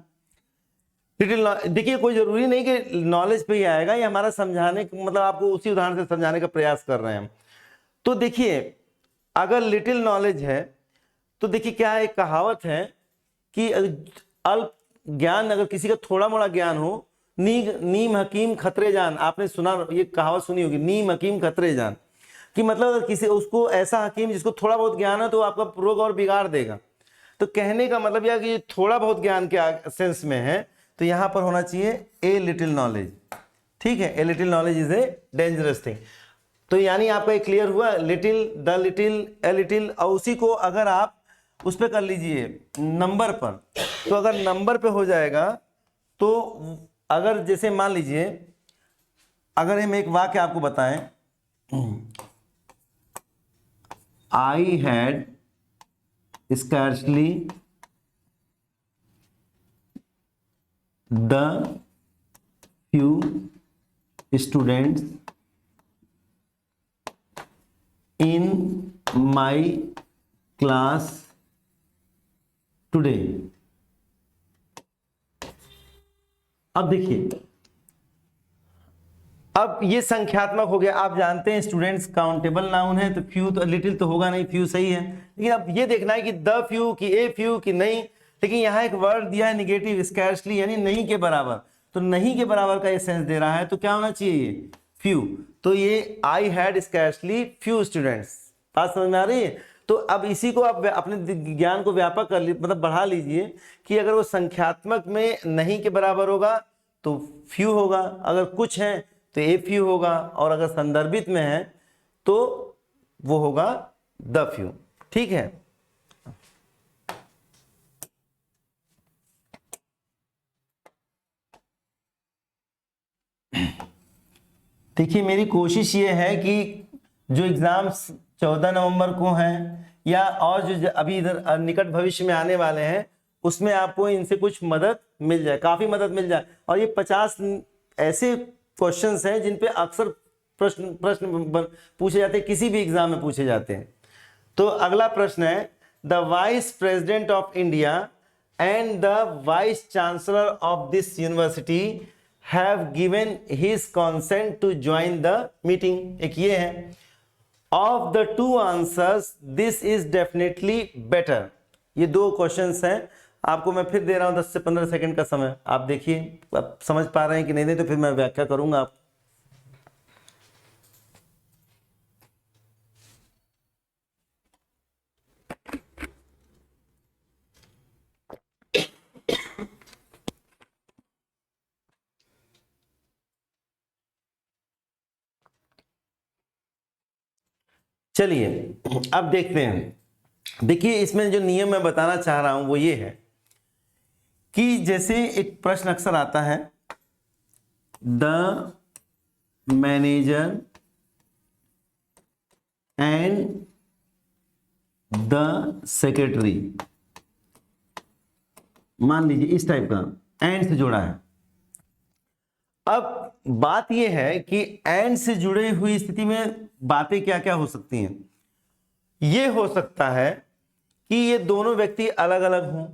लिटिल, देखिए कोई जरूरी नहीं कि नॉलेज पे ही आएगा, ये हमारा समझाने, मतलब आपको उसी उदाहरण से समझाने का प्रयास कर रहे हैं हम। तो देखिए अगर लिटिल नॉलेज है तो देखिए क्या है, एक कहावत है कि अल्प ज्ञान, अगर किसी का थोड़ा मोड़ा ज्ञान हो, नीम हकीम खतरे जान, आपने सुना, ये कहावत सुनी होगी, नीम हकीम खतरे जान, कि मतलब अगर किसी, उसको ऐसा हकीम जिसको थोड़ा बहुत ज्ञान है तो आपका रोग और बिगाड़ देगा। तो कहने का मतलब यह कि थोड़ा बहुत ज्ञान के सेंस में है, तो यहां पर होना चाहिए ए लिटिल नॉलेज। ठीक है, a little knowledge is a dangerous thing. तो यानी आपका एक क्लियर हुआ, little, the little, a little, और उसी को अगर आप उस पर कर लीजिए नंबर पर, तो अगर नंबर पे हो जाएगा, तो अगर जैसे मान लीजिए, अगर हम एक वाक्य आपको बताएं, I had scarcely the few students in my class today, अब देखिए, अब ये संख्यात्मक हो गया। आप जानते हैं स्टूडेंट्स, काउंटेबल नाउन है तो फ्यू तो लिटिल तो होगा नहीं, फ्यू सही है। लेकिन अब ये देखना है कि द फ्यू कि ए फ्यू कि नहीं। लेकिन यहाँ एक वर्ड दिया है निगेटिव, स्कैर्सली, यानी नहीं के बराबर। तो नहीं के बराबर का ये सेंस दे रहा है, तो क्या होना चाहिए, ये फ्यू। तो ये I had scarcely few students. बात समझ में आ रही है? तो अब इसी को आप अपने ज्ञान को व्यापक कर मतलब बढ़ा लीजिए कि अगर वो संख्यात्मक में नहीं के बराबर होगा तो फ्यू होगा, अगर कुछ है तो ए फ्यू होगा, और अगर संदर्भित में है तो वो होगा द फ्यू। ठीक है, देखिए मेरी कोशिश ये है कि जो एग्जाम्स 14 नवंबर को हैं या और जो अभी इधर निकट भविष्य में आने वाले हैं उसमें आपको इनसे कुछ मदद मिल जाए, काफी मदद मिल जाए। और ये 50 ऐसे क्वेश्चंस हैं जिन पे अक्सर प्रश्न पूछे जाते हैं, किसी भी एग्जाम में पूछे जाते हैं। तो अगला प्रश्न है, the vice president of India and the vice chancellor of this university have given his consent to join the meeting. एक ये है, of the two answers this is definitely better. ये दो क्वेश्चंस हैं, आपको मैं फिर दे रहा हूं 10 से 15 सेकंड का समय। आप देखिए आप समझ पा रहे हैं कि नहीं, तो फिर मैं व्याख्या करूंगा आप। चलिए अब देखते हैं। देखिए इसमें जो नियम मैं बताना चाह रहा हूं वो ये है कि जैसे एक प्रश्न अक्सर आता है, the manager and the secretary, मान लीजिए इस टाइप का एंड से जुड़ा है। अब बात यह है कि एंड से जुड़े हुई स्थिति में बातें क्या क्या हो सकती हैं। ये हो सकता है कि ये दोनों व्यक्ति अलग अलग हों,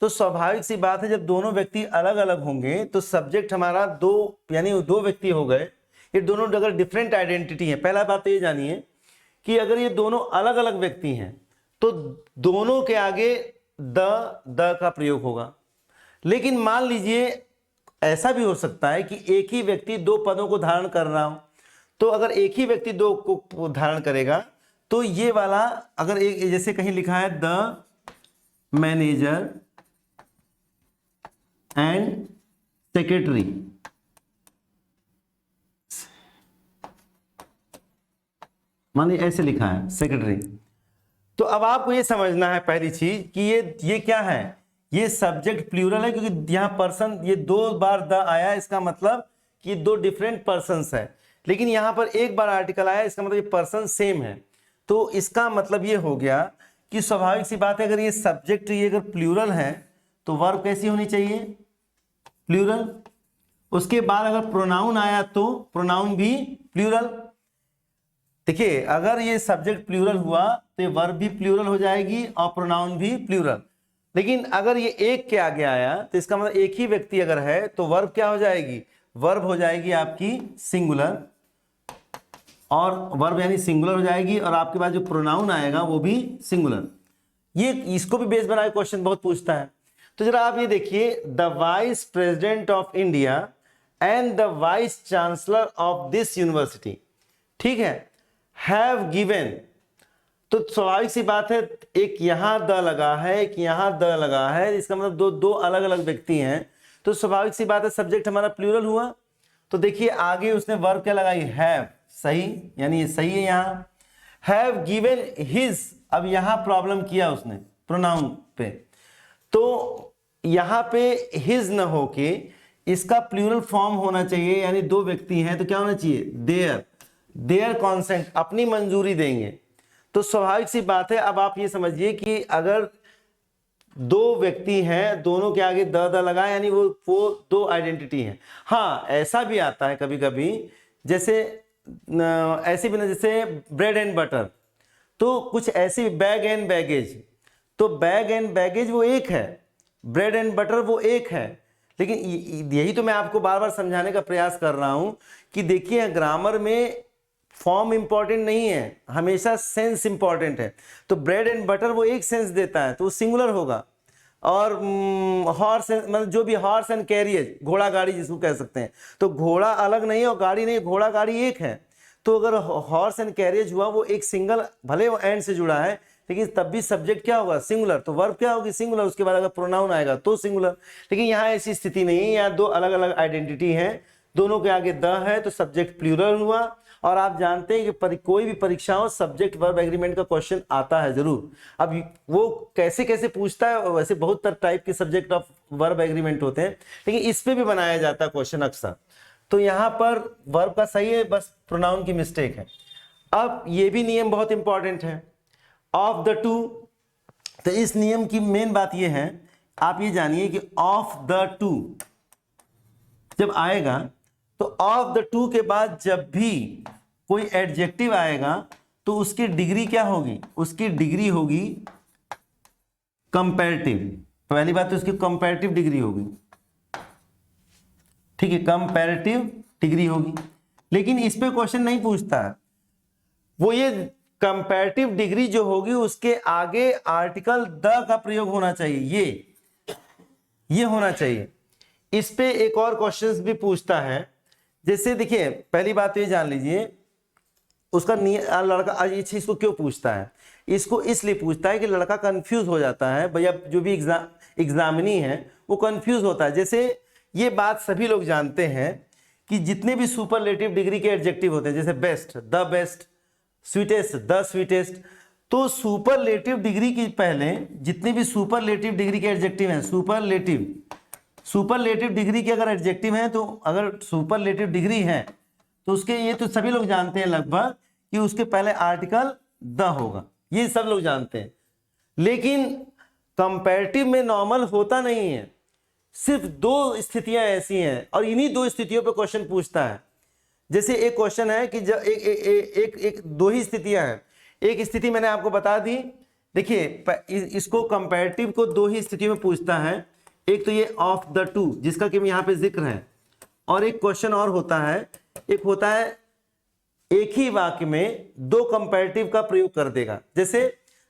तो स्वाभाविक सी बात है जब दोनों व्यक्ति अलग अलग होंगे तो सब्जेक्ट हमारा दो, यानी दो व्यक्ति हो गए। ये दोनों अगर डिफरेंट आइडेंटिटी है, पहला बात तो ये जानिए कि अगर ये दोनों अलग अलग व्यक्ति हैं तो दोनों के आगे द का प्रयोग होगा। लेकिन मान लीजिए ऐसा भी हो सकता है कि एक ही व्यक्ति दो पदों को धारण कर रहा हो, तो अगर एक ही व्यक्ति दो को धारण करेगा तो ये वाला अगर एक जैसे कहीं लिखा है द मैनेजर एंड सेक्रेटरी, मानिए ऐसे लिखा है सेक्रेटरी, तो अब आपको ये समझना है पहली चीज कि ये क्या है, ये सब्जेक्ट प्लूरल है क्योंकि यहां पर्सन, ये दो बार द आया, इसका मतलब कि दो डिफरेंट पर्सन्स है। लेकिन यहां पर एक बार आर्टिकल आया, इसका मतलब ये पर्सन सेम है। तो इसका मतलब ये हो गया कि स्वाभाविक सी बात है अगर ये सब्जेक्ट ये अगर प्लूरल है तो वर्ब कैसी होनी चाहिए, प्लूरल। उसके बाद अगर प्रोनाउन आया तो प्रोनाउन भी प्लूरल। देखिए अगर ये सब्जेक्ट प्लूरल हुआ तो ये वर्ब भी प्लूरल हो जाएगी और प्रोनाउन भी प्लूरल। लेकिन अगर ये एक के आगे आया तो इसका मतलब एक ही व्यक्ति अगर है तो वर्ब क्या हो जाएगी, वर्ब हो जाएगी आपकी सिंगुलर, और वर्ब यानी सिंगुलर हो जाएगी, और आपके पास जो प्रोनाउन आएगा वो भी सिंगुलर। ये इसको भी बेस बना के क्वेश्चन बहुत पूछता है। तो जरा आप ये देखिए, the vice president of India and the vice chancellor of this university, ठीक है, हैव गिवन, तो स्वाभाविक सी बात है एक यहां द लगा है एक यहां द लगा है, इसका मतलब दो अलग अलग व्यक्ति हैं, तो स्वाभाविक सी बात है सब्जेक्ट हमारा प्लूरल हुआ। तो देखिए आगे उसने वर्ब क्या लगाई, हैव, सही, यानी ये सही है। यहां हैव गिवन हिज, अब यहां प्रॉब्लम किया उसने प्रोनाउन पे, तो यहां पे हिज न होके इसका प्लूरल फॉर्म होना चाहिए, यानी दो व्यक्ति हैं तो क्या होना चाहिए, देयर, देयर कॉन्सेंट, अपनी मंजूरी देंगे। तो स्वाभाविक सी बात है, अब आप ये समझिए कि अगर दो व्यक्ति हैं दोनों के आगे द लगा, यानी वो दो आइडेंटिटी है। हाँ ऐसा भी आता है कभी कभी, जैसे ऐसे भी ना, जैसे ब्रेड एंड बटर, तो कुछ ऐसी बैग एंड बैगेज, तो बैग एंड बैगेज वो एक है, ब्रेड एंड बटर वो एक है, लेकिन यही तो मैं आपको बार बार समझाने का प्रयास कर रहा हूं कि देखिए ग्रामर में फॉर्म इंपॉर्टेंट नहीं है, हमेशा सेंस इंपॉर्टेंट है। तो ब्रेड एंड बटर वो एक सेंस देता है तो वो सिंगुलर होगा, और हॉर्स मतलब जो भी हॉर्स एंड कैरियज, घोड़ा गाड़ी जिसको कह सकते हैं, तो घोड़ा अलग नहीं है और गाड़ी नहीं, घोड़ा गाड़ी एक है। तो अगर हॉर्स एंड कैरियज हुआ वो एक सिंगल, भले वो एंड से जुड़ा है लेकिन तब भी सब्जेक्ट क्या होगा, सिंगुलर। तो वर्ब क्या होगी, सिंगुलर, उसके बाद अगर प्रोनाउन आएगा तो सिंगुलर। लेकिन यहाँ ऐसी स्थिति नहीं है, यहाँ दो अलग अलग आइडेंटिटी है, दोनों के आगे द है तो सब्जेक्ट प्लूरल हुआ। और आप जानते हैं कि कोई भी परीक्षाओं सब्जेक्ट वर्ब एग्रीमेंट का क्वेश्चन आता है जरूर। अब वो कैसे कैसे पूछता है, वैसे बहुत टाइप के सब्जेक्ट ऑफ वर्ब एग्रीमेंट होते हैं, लेकिन इस पे भी बनाया जाता है क्वेश्चन अक्सर। तो यहाँ पर वर्ब का सही है, बस प्रोनाउन की मिस्टेक है। अब ये भी नियम बहुत इंपॉर्टेंट है, ऑफ द टू। तो इस नियम की मेन बात ये है, आप ये जानिए कि ऑफ द टू जब आएगा तो ऑफ द टू के बाद जब भी कोई एडजेक्टिव आएगा तो उसकी डिग्री क्या होगी, उसकी डिग्री होगी कंपैरेटिव। पहली बात तो उसकी कंपैरेटिव डिग्री होगी, ठीक है, कंपैरेटिव डिग्री होगी। लेकिन इस पे क्वेश्चन नहीं पूछता है, वो ये कंपैरेटिव डिग्री जो होगी उसके आगे आर्टिकल द का प्रयोग होना चाहिए, ये होना चाहिए। इस पे एक और क्वेश्चंस भी पूछता है, जैसे देखिए पहली बात तो ये जान लीजिए उसका लड़का, इसको क्यों पूछता है, इसको इसलिए पूछता है कि लड़का कंफ्यूज हो जाता है, भैया जो भी एग्जामिनी है वो कंफ्यूज होता है। जैसे ये बात सभी लोग जानते हैं कि जितने भी सुपरलेटिव डिग्री के एडजेक्टिव होते हैं, जैसे best, the best, sweetest, the sweetest, तो सुपरलेटिव डिग्री की पहले जितने भी सुपरलेटिव डिग्री के एडजेक्टिव हैं, सुपरलेटिव डिग्री के अगर एडजेक्टिव हैं, तो अगर सुपरलेटिव डिग्री है तो उसके, ये तो सभी लोग जानते हैं लगभग कि उसके पहले आर्टिकल द होगा, ये सब लोग जानते हैं। लेकिन कंपैरेटिव में नॉर्मल होता नहीं है, सिर्फ दो स्थितियां ऐसी हैं और इन्हीं दो स्थितियों पे क्वेश्चन पूछता है। जैसे एक क्वेश्चन है कि जब एक दो ही स्थितियां हैं, एक स्थिति मैंने आपको बता दी, देखिए इसको कंपैरेटिव को दो ही स्थितियों में पूछता है, एक तो ये ऑफ द टू जिसका कि यहाँ पे जिक्र है, और एक क्वेश्चन और होता है, एक होता है एक ही वाक्य में दो कंपैरेटिव का प्रयोग कर देगा। जैसे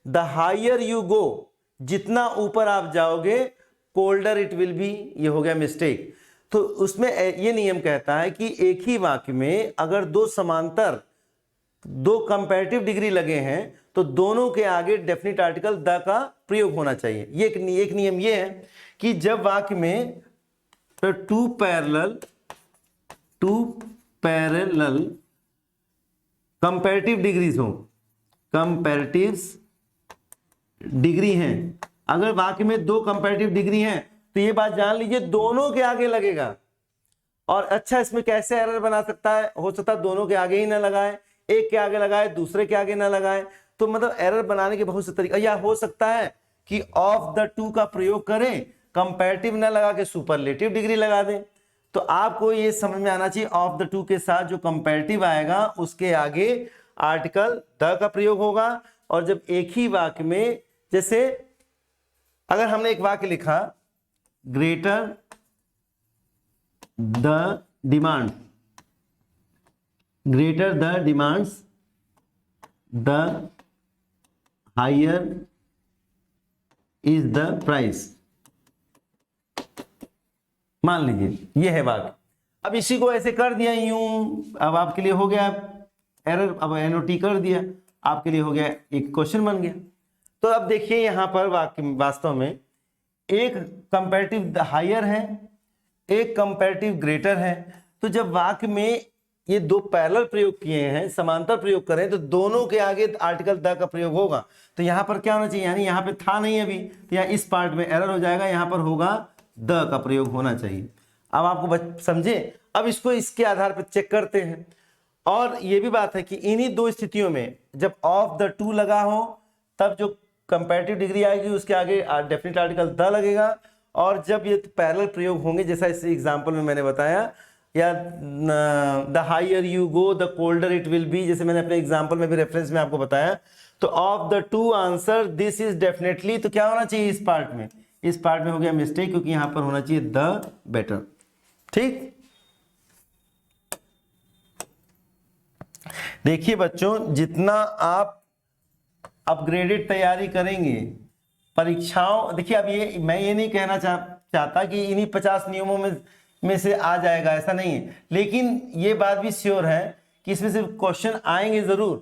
द हायर यू गो, जितना ऊपर आप जाओगे कोल्डर इट विल बी, ये हो गया मिस्टेक। तो उसमें ये नियम कहता है कि एक ही वाक्य में अगर दो समांतर, दो कंपैरेटिव डिग्री लगे हैं तो दोनों के आगे डेफिनेट आर्टिकल द का प्रयोग होना चाहिए। ये एक नियम ये है कि जब वाक्य में टू पैरेलल कंपैरेटिव डिग्रीज हो, कंपैरेटिव डिग्री हैं, अगर वाक्य में दो कंपैरेटिव डिग्री हैं तो ये बात जान लीजिए दोनों के आगे लगेगा। और अच्छा इसमें कैसे एरर बना सकता है, हो सकता है दोनों के आगे ही ना लगाए, एक के आगे लगाए दूसरे के आगे ना लगाए, तो मतलब एरर बनाने के बहुत से तरीके, या हो सकता है कि ऑफ द टू का प्रयोग करें, कंपैरेटिव ना लगा के सुपरलेटिव डिग्री लगा दें। तो आपको ये समझ में आना चाहिए ऑफ द टू के साथ जो कंपैरेटिव आएगा उसके आगे आर्टिकल द का प्रयोग होगा। और जब एक ही वाक्य में, जैसे अगर हमने एक वाक्य लिखा greater the demand, greater the demands the higher is the price, मान लीजिए ये है वाक्य। अब इसी को ऐसे कर दिया यूं, अब आपके लिए हो गया एरर, अब एनओटी कर दिया, आपके लिए हो गया एक क्वेश्चन बन गया। तो अब देखिए यहां पर वाक्य वास्तव में एक कंपैरेटिव हायर है, एक कंपैरेटिव ग्रेटर है। तो जब वाक्य में ये दो पैरेलल प्रयोग किए हैं, समांतर प्रयोग करें, तो दोनों के आगे आर्टिकल द का प्रयोग होगा। तो यहां पर क्या होना चाहिए, यानी यहां पे था नहीं अभी, तो यहाँ इस पार्ट में एरर हो जाएगा, यहां पर होगा द का प्रयोग होना चाहिए। अब आपको समझे, अब इसको इसके आधार पर चेक करते हैं। और ये भी बात है कि इन्हीं दो स्थितियों में जब ऑफ द टू लगा हो तब जो कंपैरेटिव डिग्री आएगी उसके आगे डेफिनेट आर्टिकल द लगेगा, और जब ये पैरेलल प्रयोग होंगे जैसा इस एग्जांपल में मैंने बताया, या the higher you go the colder it will be, जैसे मैंने अपने एग्जांपल में भी रेफरेंस में आपको बताया, तो of the to answer this is definitely, तो क्या होना चाहिए इस पार्ट में, इस पार्ट में हो गया मिस्टेक, क्योंकि यहां पर होना चाहिए द बेटर। ठीक, देखिए बच्चों, जितना आप अपग्रेडेड तैयारी करेंगे परीक्षाओं, देखिए अब ये मैं ये नहीं कहना चाहता कि इन्हीं 50 नियमों में से आ जाएगा, ऐसा नहीं है, लेकिन ये बात भी श्योर है कि इसमें से क्वेश्चन आएंगे जरूर।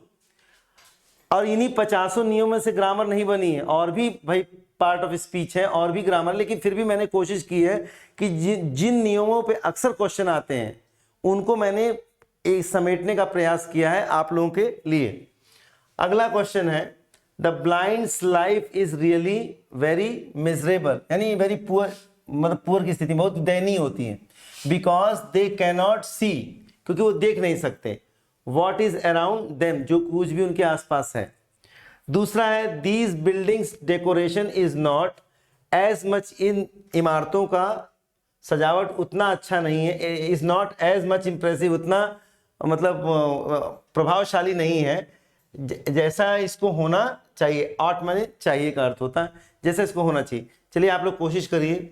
और इन्हीं 50 नियमों से ग्रामर नहीं बनी है, और भी भाई पार्ट ऑफ स्पीच है और भी ग्रामर, लेकिन फिर भी मैंने कोशिश की है कि जिन नियमों पे अक्सर क्वेश्चन आते हैं उनको मैंने एक समेटने का प्रयास किया है आप लोगों के लिए। अगला क्वेश्चन है, the blinds life is really very miserable, यानी वेरी पुअर, मतलब पुअर की स्थिति बहुत दयनीय होती है, बिकॉज दे कैनॉट सी, क्योंकि वो देख नहीं सकते, वॉट इज अराउंड देम, जो कुछ भी उनके आसपास है। दूसरा है, these buildings decoration is not as much, इन इमारतों का सजावट उतना अच्छा नहीं है, is not as much impressive, उतना मतलब प्रभावशाली नहीं है जैसा इसको होना चाहिए। ऑट माने चाहिए का अर्थ होता है, जैसा इसको होना चाहिए। चलिए आप लोग कोशिश करिए।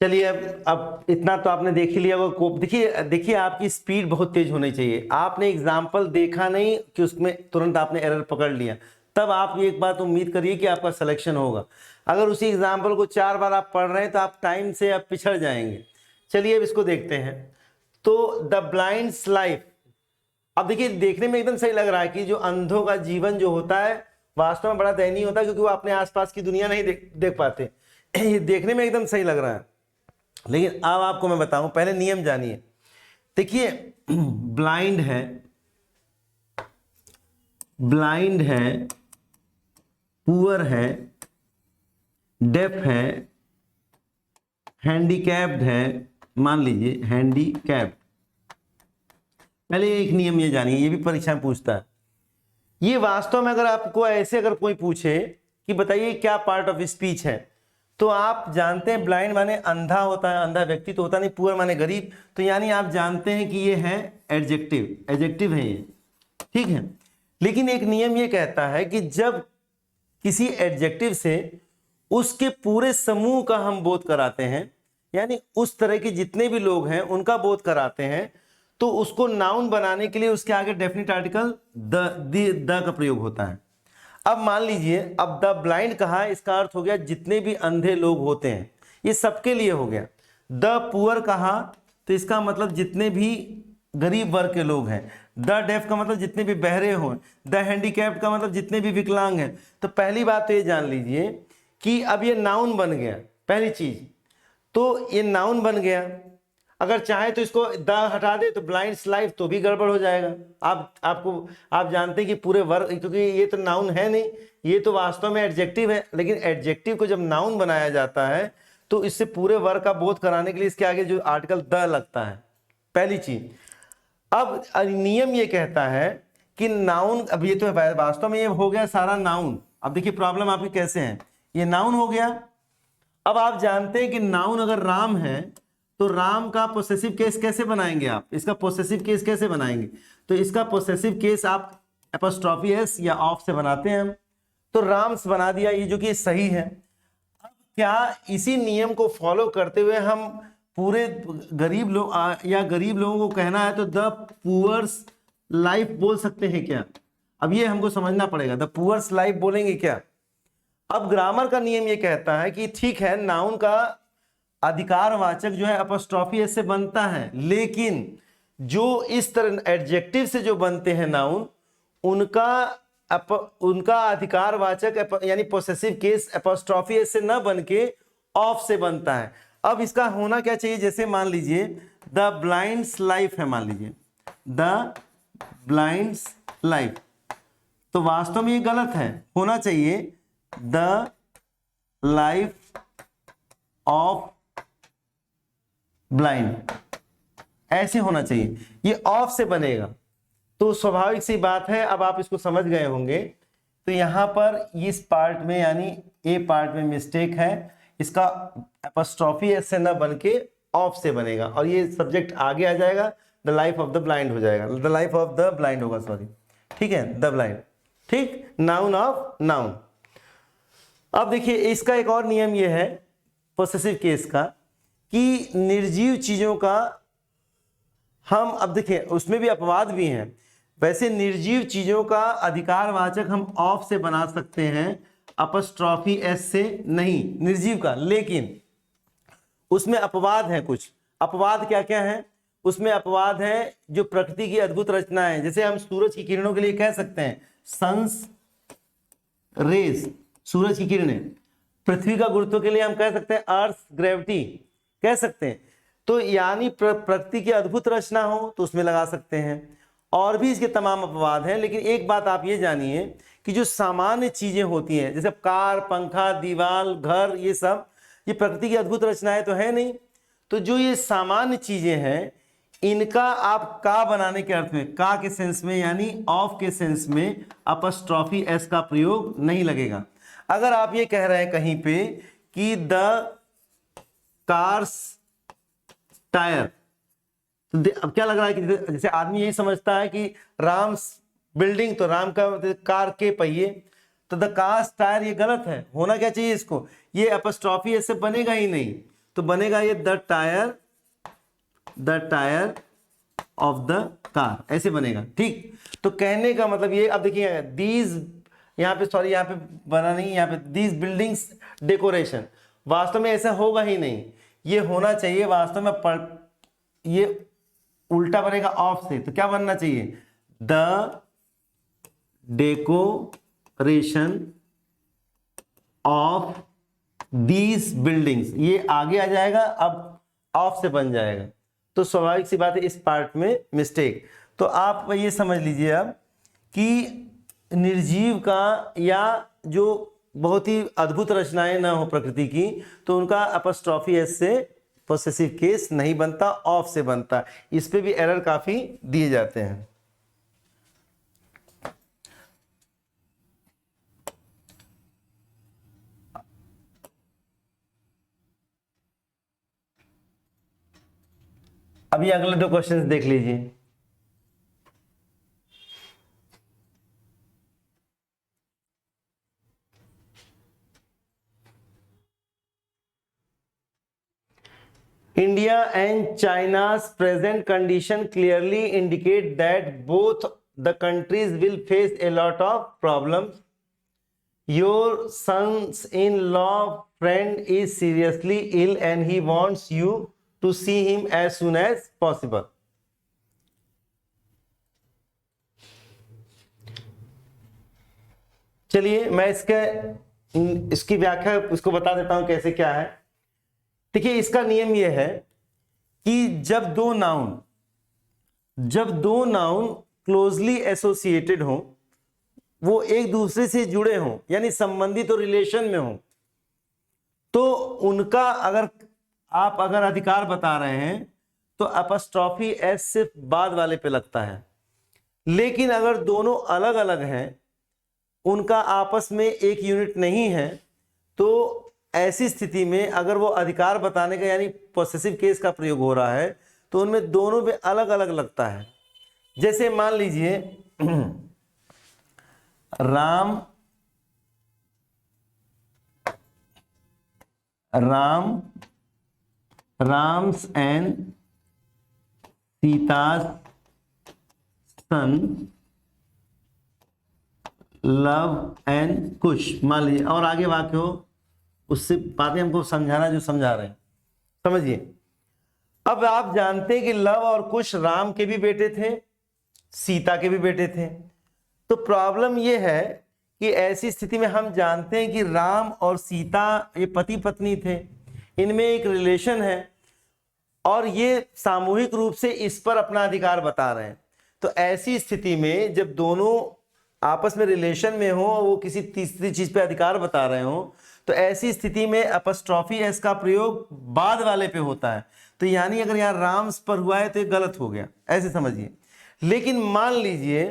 चलिए अब इतना तो आपने देख ही लिया वो, देखिए देखिए आपकी स्पीड बहुत तेज होनी चाहिए। आपने एग्जाम्पल देखा नहीं कि उसमें तुरंत आपने एरर पकड़ लिया, तब आप एक बात उम्मीद करिए कि आपका सिलेक्शन होगा। अगर उसी एग्जाम्पल को 4 बार आप पढ़ रहे हैं तो आप टाइम से आप पिछड़ जाएंगे। चलिए अब इसको देखते हैं। तो द ब्लाइंड्स लाइफ, अब देखिए देखने में एकदम सही लग रहा है कि जो अंधों का जीवन जो होता है वास्तव में बड़ा दयनीय होता है, क्योंकि वो अपने आसपास की दुनिया नहीं देख पाते। ये देखने में एकदम सही लग रहा है, लेकिन अब आपको मैं बताऊं, पहले नियम जानिए। देखिए ब्लाइंड है, ब्लाइंड है, पुअर है, डेफ है, हैंडीकैप्ड है, मान लीजिए हैंडीकैप्ड। पहले एक नियम ये जानिए, ये भी परीक्षा में पूछता है। ये वास्तव में अगर आपको ऐसे अगर कोई पूछे कि बताइए क्या पार्ट ऑफ स्पीच है, तो आप जानते हैं ब्लाइंड माने अंधा होता है, अंधा व्यक्ति तो होता नहीं, पुअर माने गरीब, तो यानी आप जानते हैं कि ये है एडजेक्टिव, एडजेक्टिव है ये, ठीक है। लेकिन एक नियम ये कहता है कि जब किसी एडजेक्टिव से उसके पूरे समूह का हम बोध कराते हैं, यानी उस तरह के जितने भी लोग हैं उनका बोध कराते हैं, तो उसको नाउन बनाने के लिए उसके आगे डेफिनेट आर्टिकल द का प्रयोग होता है। अब मान लीजिए, अब द ब्लाइंड कहा, इसका अर्थ हो गया जितने भी अंधे लोग होते हैं, ये सबके लिए हो गया। द पुअर कहा तो इसका मतलब जितने भी गरीब वर्ग के लोग हैं। द डेफ का मतलब जितने भी बहरे हों। द हैंडीकैप्ड का मतलब जितने भी विकलांग हैं। तो पहली बात तो ये जान लीजिए कि अब ये नाउन बन गया, पहली चीज तो ये नाउन बन गया। अगर चाहे तो इसको द हटा दे तो ब्लाइंड्स लाइफ तो भी गड़बड़ हो जाएगा। आप जानते हैं कि पूरे वर्ग, क्योंकि ये तो नाउन है नहीं, ये तो वास्तव में एडजेक्टिव है, लेकिन एडजेक्टिव को जब नाउन बनाया जाता है तो इससे पूरे वर्ग का बोध कराने के लिए इसके आगे जो आर्टिकल द लगता है, पहली चीज। अब नियम ये कहता है कि नाउन, अब ये तो वास्तव में ये हो गया सारा नाउन। अब देखिए प्रॉब्लम आपकी कैसे है, ये नाउन हो गया। अब आप जानते हैं कि नाउन अगर राम है तो राम का पोसेसिव केस कैसे बनाएंगे आप, इसका पोसेसिव केस कैसे बनाएंगे, तो इसका पोसेसिव केस आप एपोस्ट्रोफी एस या ऑफ से बनाते हैं हम, तो राम्स बना दिया, ये जो कि सही है। अब क्या इसी नियम को फॉलो करते हुए हम पूरे गरीब लोग या गरीब लोगों को कहना है तो द पुअर्स लाइफ बोल सकते हैं क्या? अब ये हमको समझना पड़ेगा, द पुअर्स लाइफ बोलेंगे क्या? अब ग्रामर का नियम ये कहता है कि ठीक है, नाउन का अधिकारवाचक जो है एपोस्ट्रोफी एस से बनता है, लेकिन जो इस तरह एडजेक्टिव से जो बनते हैं नाउन, उनका अधिकारवाचक यानी पोसेसिव केस एपोस्ट्रोफी एस से न बन के ऑफ से बनता है। अब इसका होना क्या चाहिए, जैसे मान लीजिए द ब्लाइंड्स लाइफ है, मान लीजिए द ब्लाइंड्स लाइफ, तो वास्तव में ये गलत है, होना चाहिए द लाइफ ऑफ ब्लाइंड। ऐसे होना चाहिए, ये ऑफ से बनेगा। तो स्वाभाविक सी बात है, अब आप इसको समझ गए होंगे। तो यहां पर इस पार्ट में यानी ए पार्ट में मिस्टेक है, इसका एपोस्ट्रोफी एस से ना बन के ऑफ से बनेगा और ये सब्जेक्ट आगे आ जाएगा, the life of the blind हो जाएगा, the life of the blind होगा, सॉरी, ठीक है, द ब्लाइंड, ठीक, नाउन ऑफ नाउन। अब देखिए इसका एक और नियम ये है पोसेसिव केस का कि निर्जीव चीजों का हम, अब देखिए उसमें भी अपवाद भी हैं, वैसे निर्जीव चीजों का अधिकारवाचक हम ऑफ से बना सकते हैं, अपस्ट्रॉफी एस से नहीं, निर्जीव का, लेकिन उसमें अपवाद है। कुछ अपवाद क्या क्या है उसमें? अपवाद है जो प्रकृति की अद्भुत रचना है, जैसे हम सूरज की किरणों के लिए कह सकते हैं सन्स रेज, सूरज की किरणें। पृथ्वी का गुरुत्व के लिए हम कह सकते हैं अर्थ ग्रेविटी, कह सकते हैं। तो यानी प्रकृति की अद्भुत रचना हो तो उसमें लगा सकते हैं, और भी इसके तमाम अपवाद हैं। लेकिन एक बात आप ये जानिए कि जो सामान्य चीजें होती हैं, जैसे कार, पंखा, दीवार, घर, ये सब ये प्रकृति की अद्भुत रचनाएं तो है नहीं। तो जो ये सामान्य चीजें हैं इनका आप का बनाने के अर्थ में, का के सेंस में यानी ऑफ के सेंस में अपस्ट्रॉफी एस का प्रयोग नहीं लगेगा। अगर आप ये कह रहे हैं कहीं पे कि द कार्स टायर, तो अब क्या लग रहा है कि जैसे आदमी यही समझता है कि राम बिल्डिंग, तो राम का कार के पहिए, तो द कार्स टायर, ये गलत है। होना क्या चाहिए इसको, ये अपस्ट्रॉफी ऐसे बनेगा ही नहीं, तो बनेगा ये the tyre of the car, ऐसे बनेगा, ठीक। तो कहने का मतलब ये, अब देखिए दीज, यहाँ पे सॉरी यहाँ पे बना नहीं, यहाँ पे दीज बिल्डिंग्स डेकोरेशन, वास्तव में ऐसा होगा ही नहीं, ये होना चाहिए वास्तव में ये उल्टा बनेगा ऑफ से। तो क्या बनना चाहिए, the decoration of these buildings, ये आगे आ जाएगा, अब ऑफ से बन जाएगा। तो स्वाभाविक सी बात है इस पार्ट में मिस्टेक। तो आप ये समझ लीजिए अब कि निर्जीव का या जो बहुत ही अद्भुत रचनाएं ना हो प्रकृति की, तो उनका अपस्ट्रॉफी एस से पोसेसिव केस नहीं बनता, ऑफ से बनता। इस पे भी एरर काफी दिए जाते हैं। अभी अगले दो क्वेश्चंस देख लीजिए। India and China's present condition clearly indicate that both the countries will face a lot of problems. Your son-in-law friend is seriously ill and he wants you to see him as soon as possible. चलिए मैं इसकी व्याख्या इसको बता देता हूं कैसे क्या है। देखिए इसका नियम यह है कि जब दो नाउन क्लोजली एसोसिएटेड हो, वो एक दूसरे से जुड़े हों यानी संबंधित और रिलेशन में हो, तो उनका अगर अधिकार बता रहे हैं तो अपस्ट्रॉफी एस सिर्फ बाद वाले पे लगता है। लेकिन अगर दोनों अलग अलग हैं, उनका आपस में एक यूनिट नहीं है, तो ऐसी स्थिति में अगर वो अधिकार बताने का यानी पोसेसिव केस का प्रयोग हो रहा है तो उनमें दोनों पे अलग अलग लगता है। जैसे मान लीजिए Ram's and Sita's son Luv and Kush, मान लीजिए, और आगे वाक्य हो, उससे बातें हमको समझाना जो समझा रहे हैं, समझिए। अब आप जानते हैं कि लव और कुश राम के भी बेटे थे, सीता के भी बेटे थे। तो प्रॉब्लम यह है कि ऐसी स्थिति में हम जानते हैं कि राम और सीता ये पति पत्नी थे, इनमें एक रिलेशन है और ये सामूहिक रूप से इस पर अपना अधिकार बता रहे हैं। तो ऐसी स्थिति में जब दोनों आपस में रिलेशन में हो और वो किसी तीसरी चीज पे अधिकार बता रहे हो, तो ऐसी स्थिति में अपस्ट्रॉफी एस का प्रयोग बाद वाले पे होता है। तो यानी अगर यहाँ राम्स पर हुआ है तो ये गलत हो गया, ऐसे समझिए। लेकिन मान लीजिए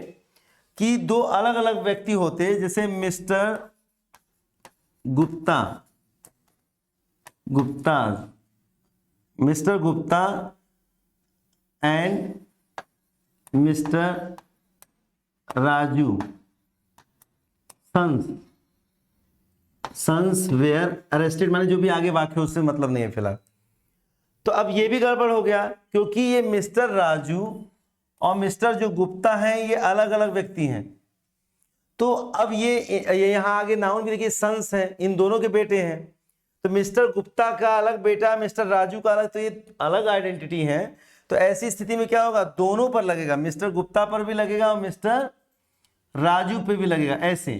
कि दो अलग अलग व्यक्ति होते, जैसे mister Gupta and mister Raju sons were arrested, माने जो भी आगे वाक्य उससे मतलब नहीं है फिलहाल। तो अब ये भी गड़बड़ हो गया, क्योंकि ये मिस्टर राजू और मिस्टर जो गुप्ता हैं ये अलग अलग व्यक्ति हैं। तो अब ये यहाँ आगे नाउन भी देखिए सन्स है, इन दोनों के बेटे हैं। तो मिस्टर गुप्ता का अलग बेटा, मिस्टर राजू का अलग, तो ये अलग आइडेंटिटी है। तो ऐसी स्थिति में क्या होगा, दोनों पर लगेगा, मिस्टर गुप्ता पर भी लगेगा और मिस्टर राजू पे भी लगेगा, ऐसे।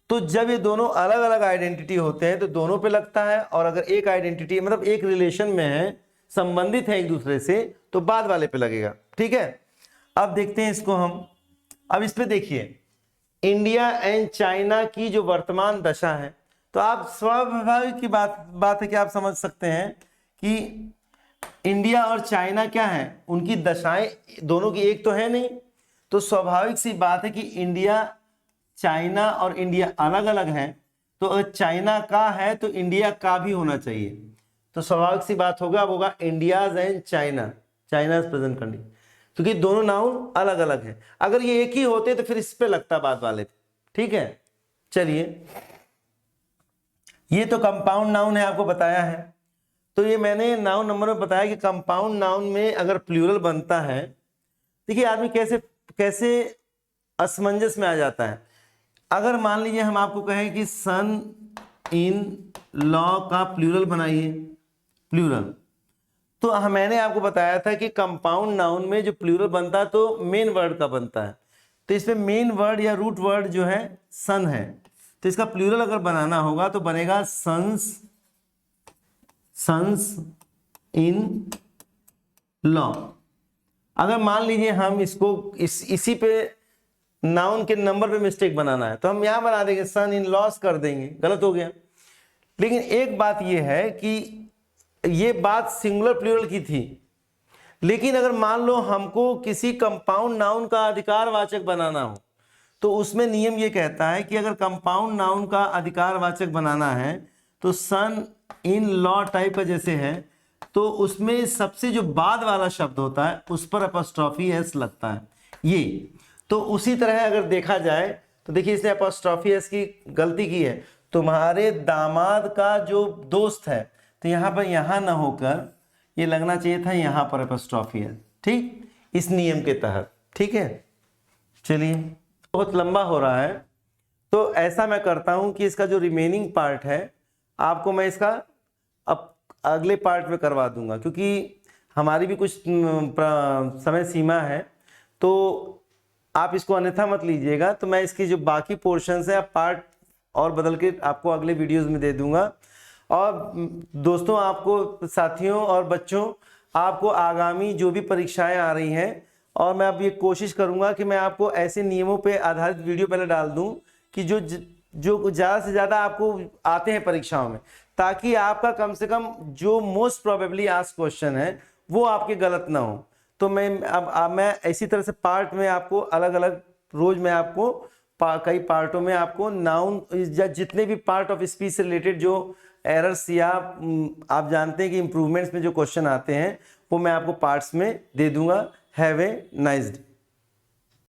तो जब ये दोनों अलग अलग आइडेंटिटी होते हैं तो दोनों पे लगता है, और अगर एक आइडेंटिटी मतलब एक रिलेशन में है, संबंधित है एक दूसरे से, तो बाद वाले पे लगेगा। ठीक है, अब देखते हैं इसको हम। अब इस पे देखिए, इंडिया एंड चाइना की जो वर्तमान दशा है, तो आप स्वाभाविक की बात है कि आप समझ सकते हैं कि इंडिया और चाइना क्या है, उनकी दशाएं दोनों की एक तो है नहीं। तो स्वाभाविक सी बात है कि इंडिया, चाइना और इंडिया अलग अलग हैं। तो अगर चाइना का है तो इंडिया का भी होना चाहिए। तो स्वाभाविक सी बात होगा, अब होगा India's and China's present condition, क्योंकि दोनों नाउन अलग अलग हैं। अगर ये एक ही होते तो फिर इस पे लगता बाद वाले पे। ठीक है, चलिए, ये तो कंपाउंड नाउन है, आपको बताया है। तो ये मैंने नाउन नंबर में बताया कि कंपाउंड नाउन में अगर प्लूरल बनता है, देखिए आदमी कैसे कैसे असमंजस में आ जाता है। अगर मान लीजिए हम आपको कहें कि सन इन लॉ का प्लूरल बनाइए, प्लूरल, तो मैंने आपको बताया था कि कंपाउंड नाउन में जो प्लूरल बनता है तो मेन वर्ड का बनता है। तो इसमें मेन वर्ड या रूट वर्ड जो है सन है, तो इसका प्लूरल अगर बनाना होगा तो बनेगा सन्स इन लॉ। अगर मान लीजिए हम इसको इसी पे नाउन के नंबर पे मिस्टेक बनाना है तो हम यहां बना देंगे सन इन लॉस कर देंगे, गलत हो गया। लेकिन एक बात यह है कि ये बात सिंगुलर प्लूरल की थी, लेकिन अगर मान लो हमको किसी कंपाउंड नाउन का अधिकारवाचक बनाना हो तो उसमें नियम ये कहता है कि अगर कंपाउंड नाउन का अधिकारवाचक बनाना है तो सन इन लॉ टाइप का जैसे है, तो उसमें सबसे जो बाद वाला शब्द होता है उस पर अपॉस्ट्रोफी एस लगता है ये। तो उसी तरह अगर देखा जाए तो देखिए इसने अपॉस्ट्रोफी एस की गलती की है, तुम्हारे दामाद का जो दोस्त है, तो यहाँ पर यहाँ ना होकर ये लगना चाहिए था यहाँ पर अपॉस्ट्रोफी एस, ठीक, इस नियम के तहत। ठीक है, चलिए, बहुत लंबा हो रहा है तो ऐसा मैं करता हूँ कि इसका जो रिमेनिंग पार्ट है आपको मैं इसका अब अगले पार्ट में करवा दूंगा, क्योंकि हमारी भी कुछ समय सीमा है, तो आप इसको अन्यथा मत लीजिएगा। तो मैं इसकी जो बाकी पोर्शंस है पार्ट और बदल के आपको अगले वीडियोस में दे दूंगा। और दोस्तों, आपको साथियों और बच्चों, आपको आगामी जो भी परीक्षाएं आ रही हैं, और मैं अब ये कोशिश करूंगा कि मैं आपको ऐसे नियमों पे आधारित वीडियो पहले डाल दूं कि जो ज़्यादा से ज़्यादा आपको आते हैं परीक्षाओं में, ताकि आपका कम से कम जो मोस्ट प्रोबेबली आस्क्ड क्वेश्चन है वो आपके गलत ना हो। तो मैं अब मैं इसी तरह से पार्ट में आपको अलग अलग रोज मैं आपको कई पार्टों में आपको नाउन या जितने भी पार्ट ऑफ स्पीच से रिलेटेड जो एरर्स या आप जानते हैं कि इंप्रूवमेंट्स में जो क्वेश्चन आते हैं वो मैं आपको पार्ट्स में दे दूंगा। Have a nice day.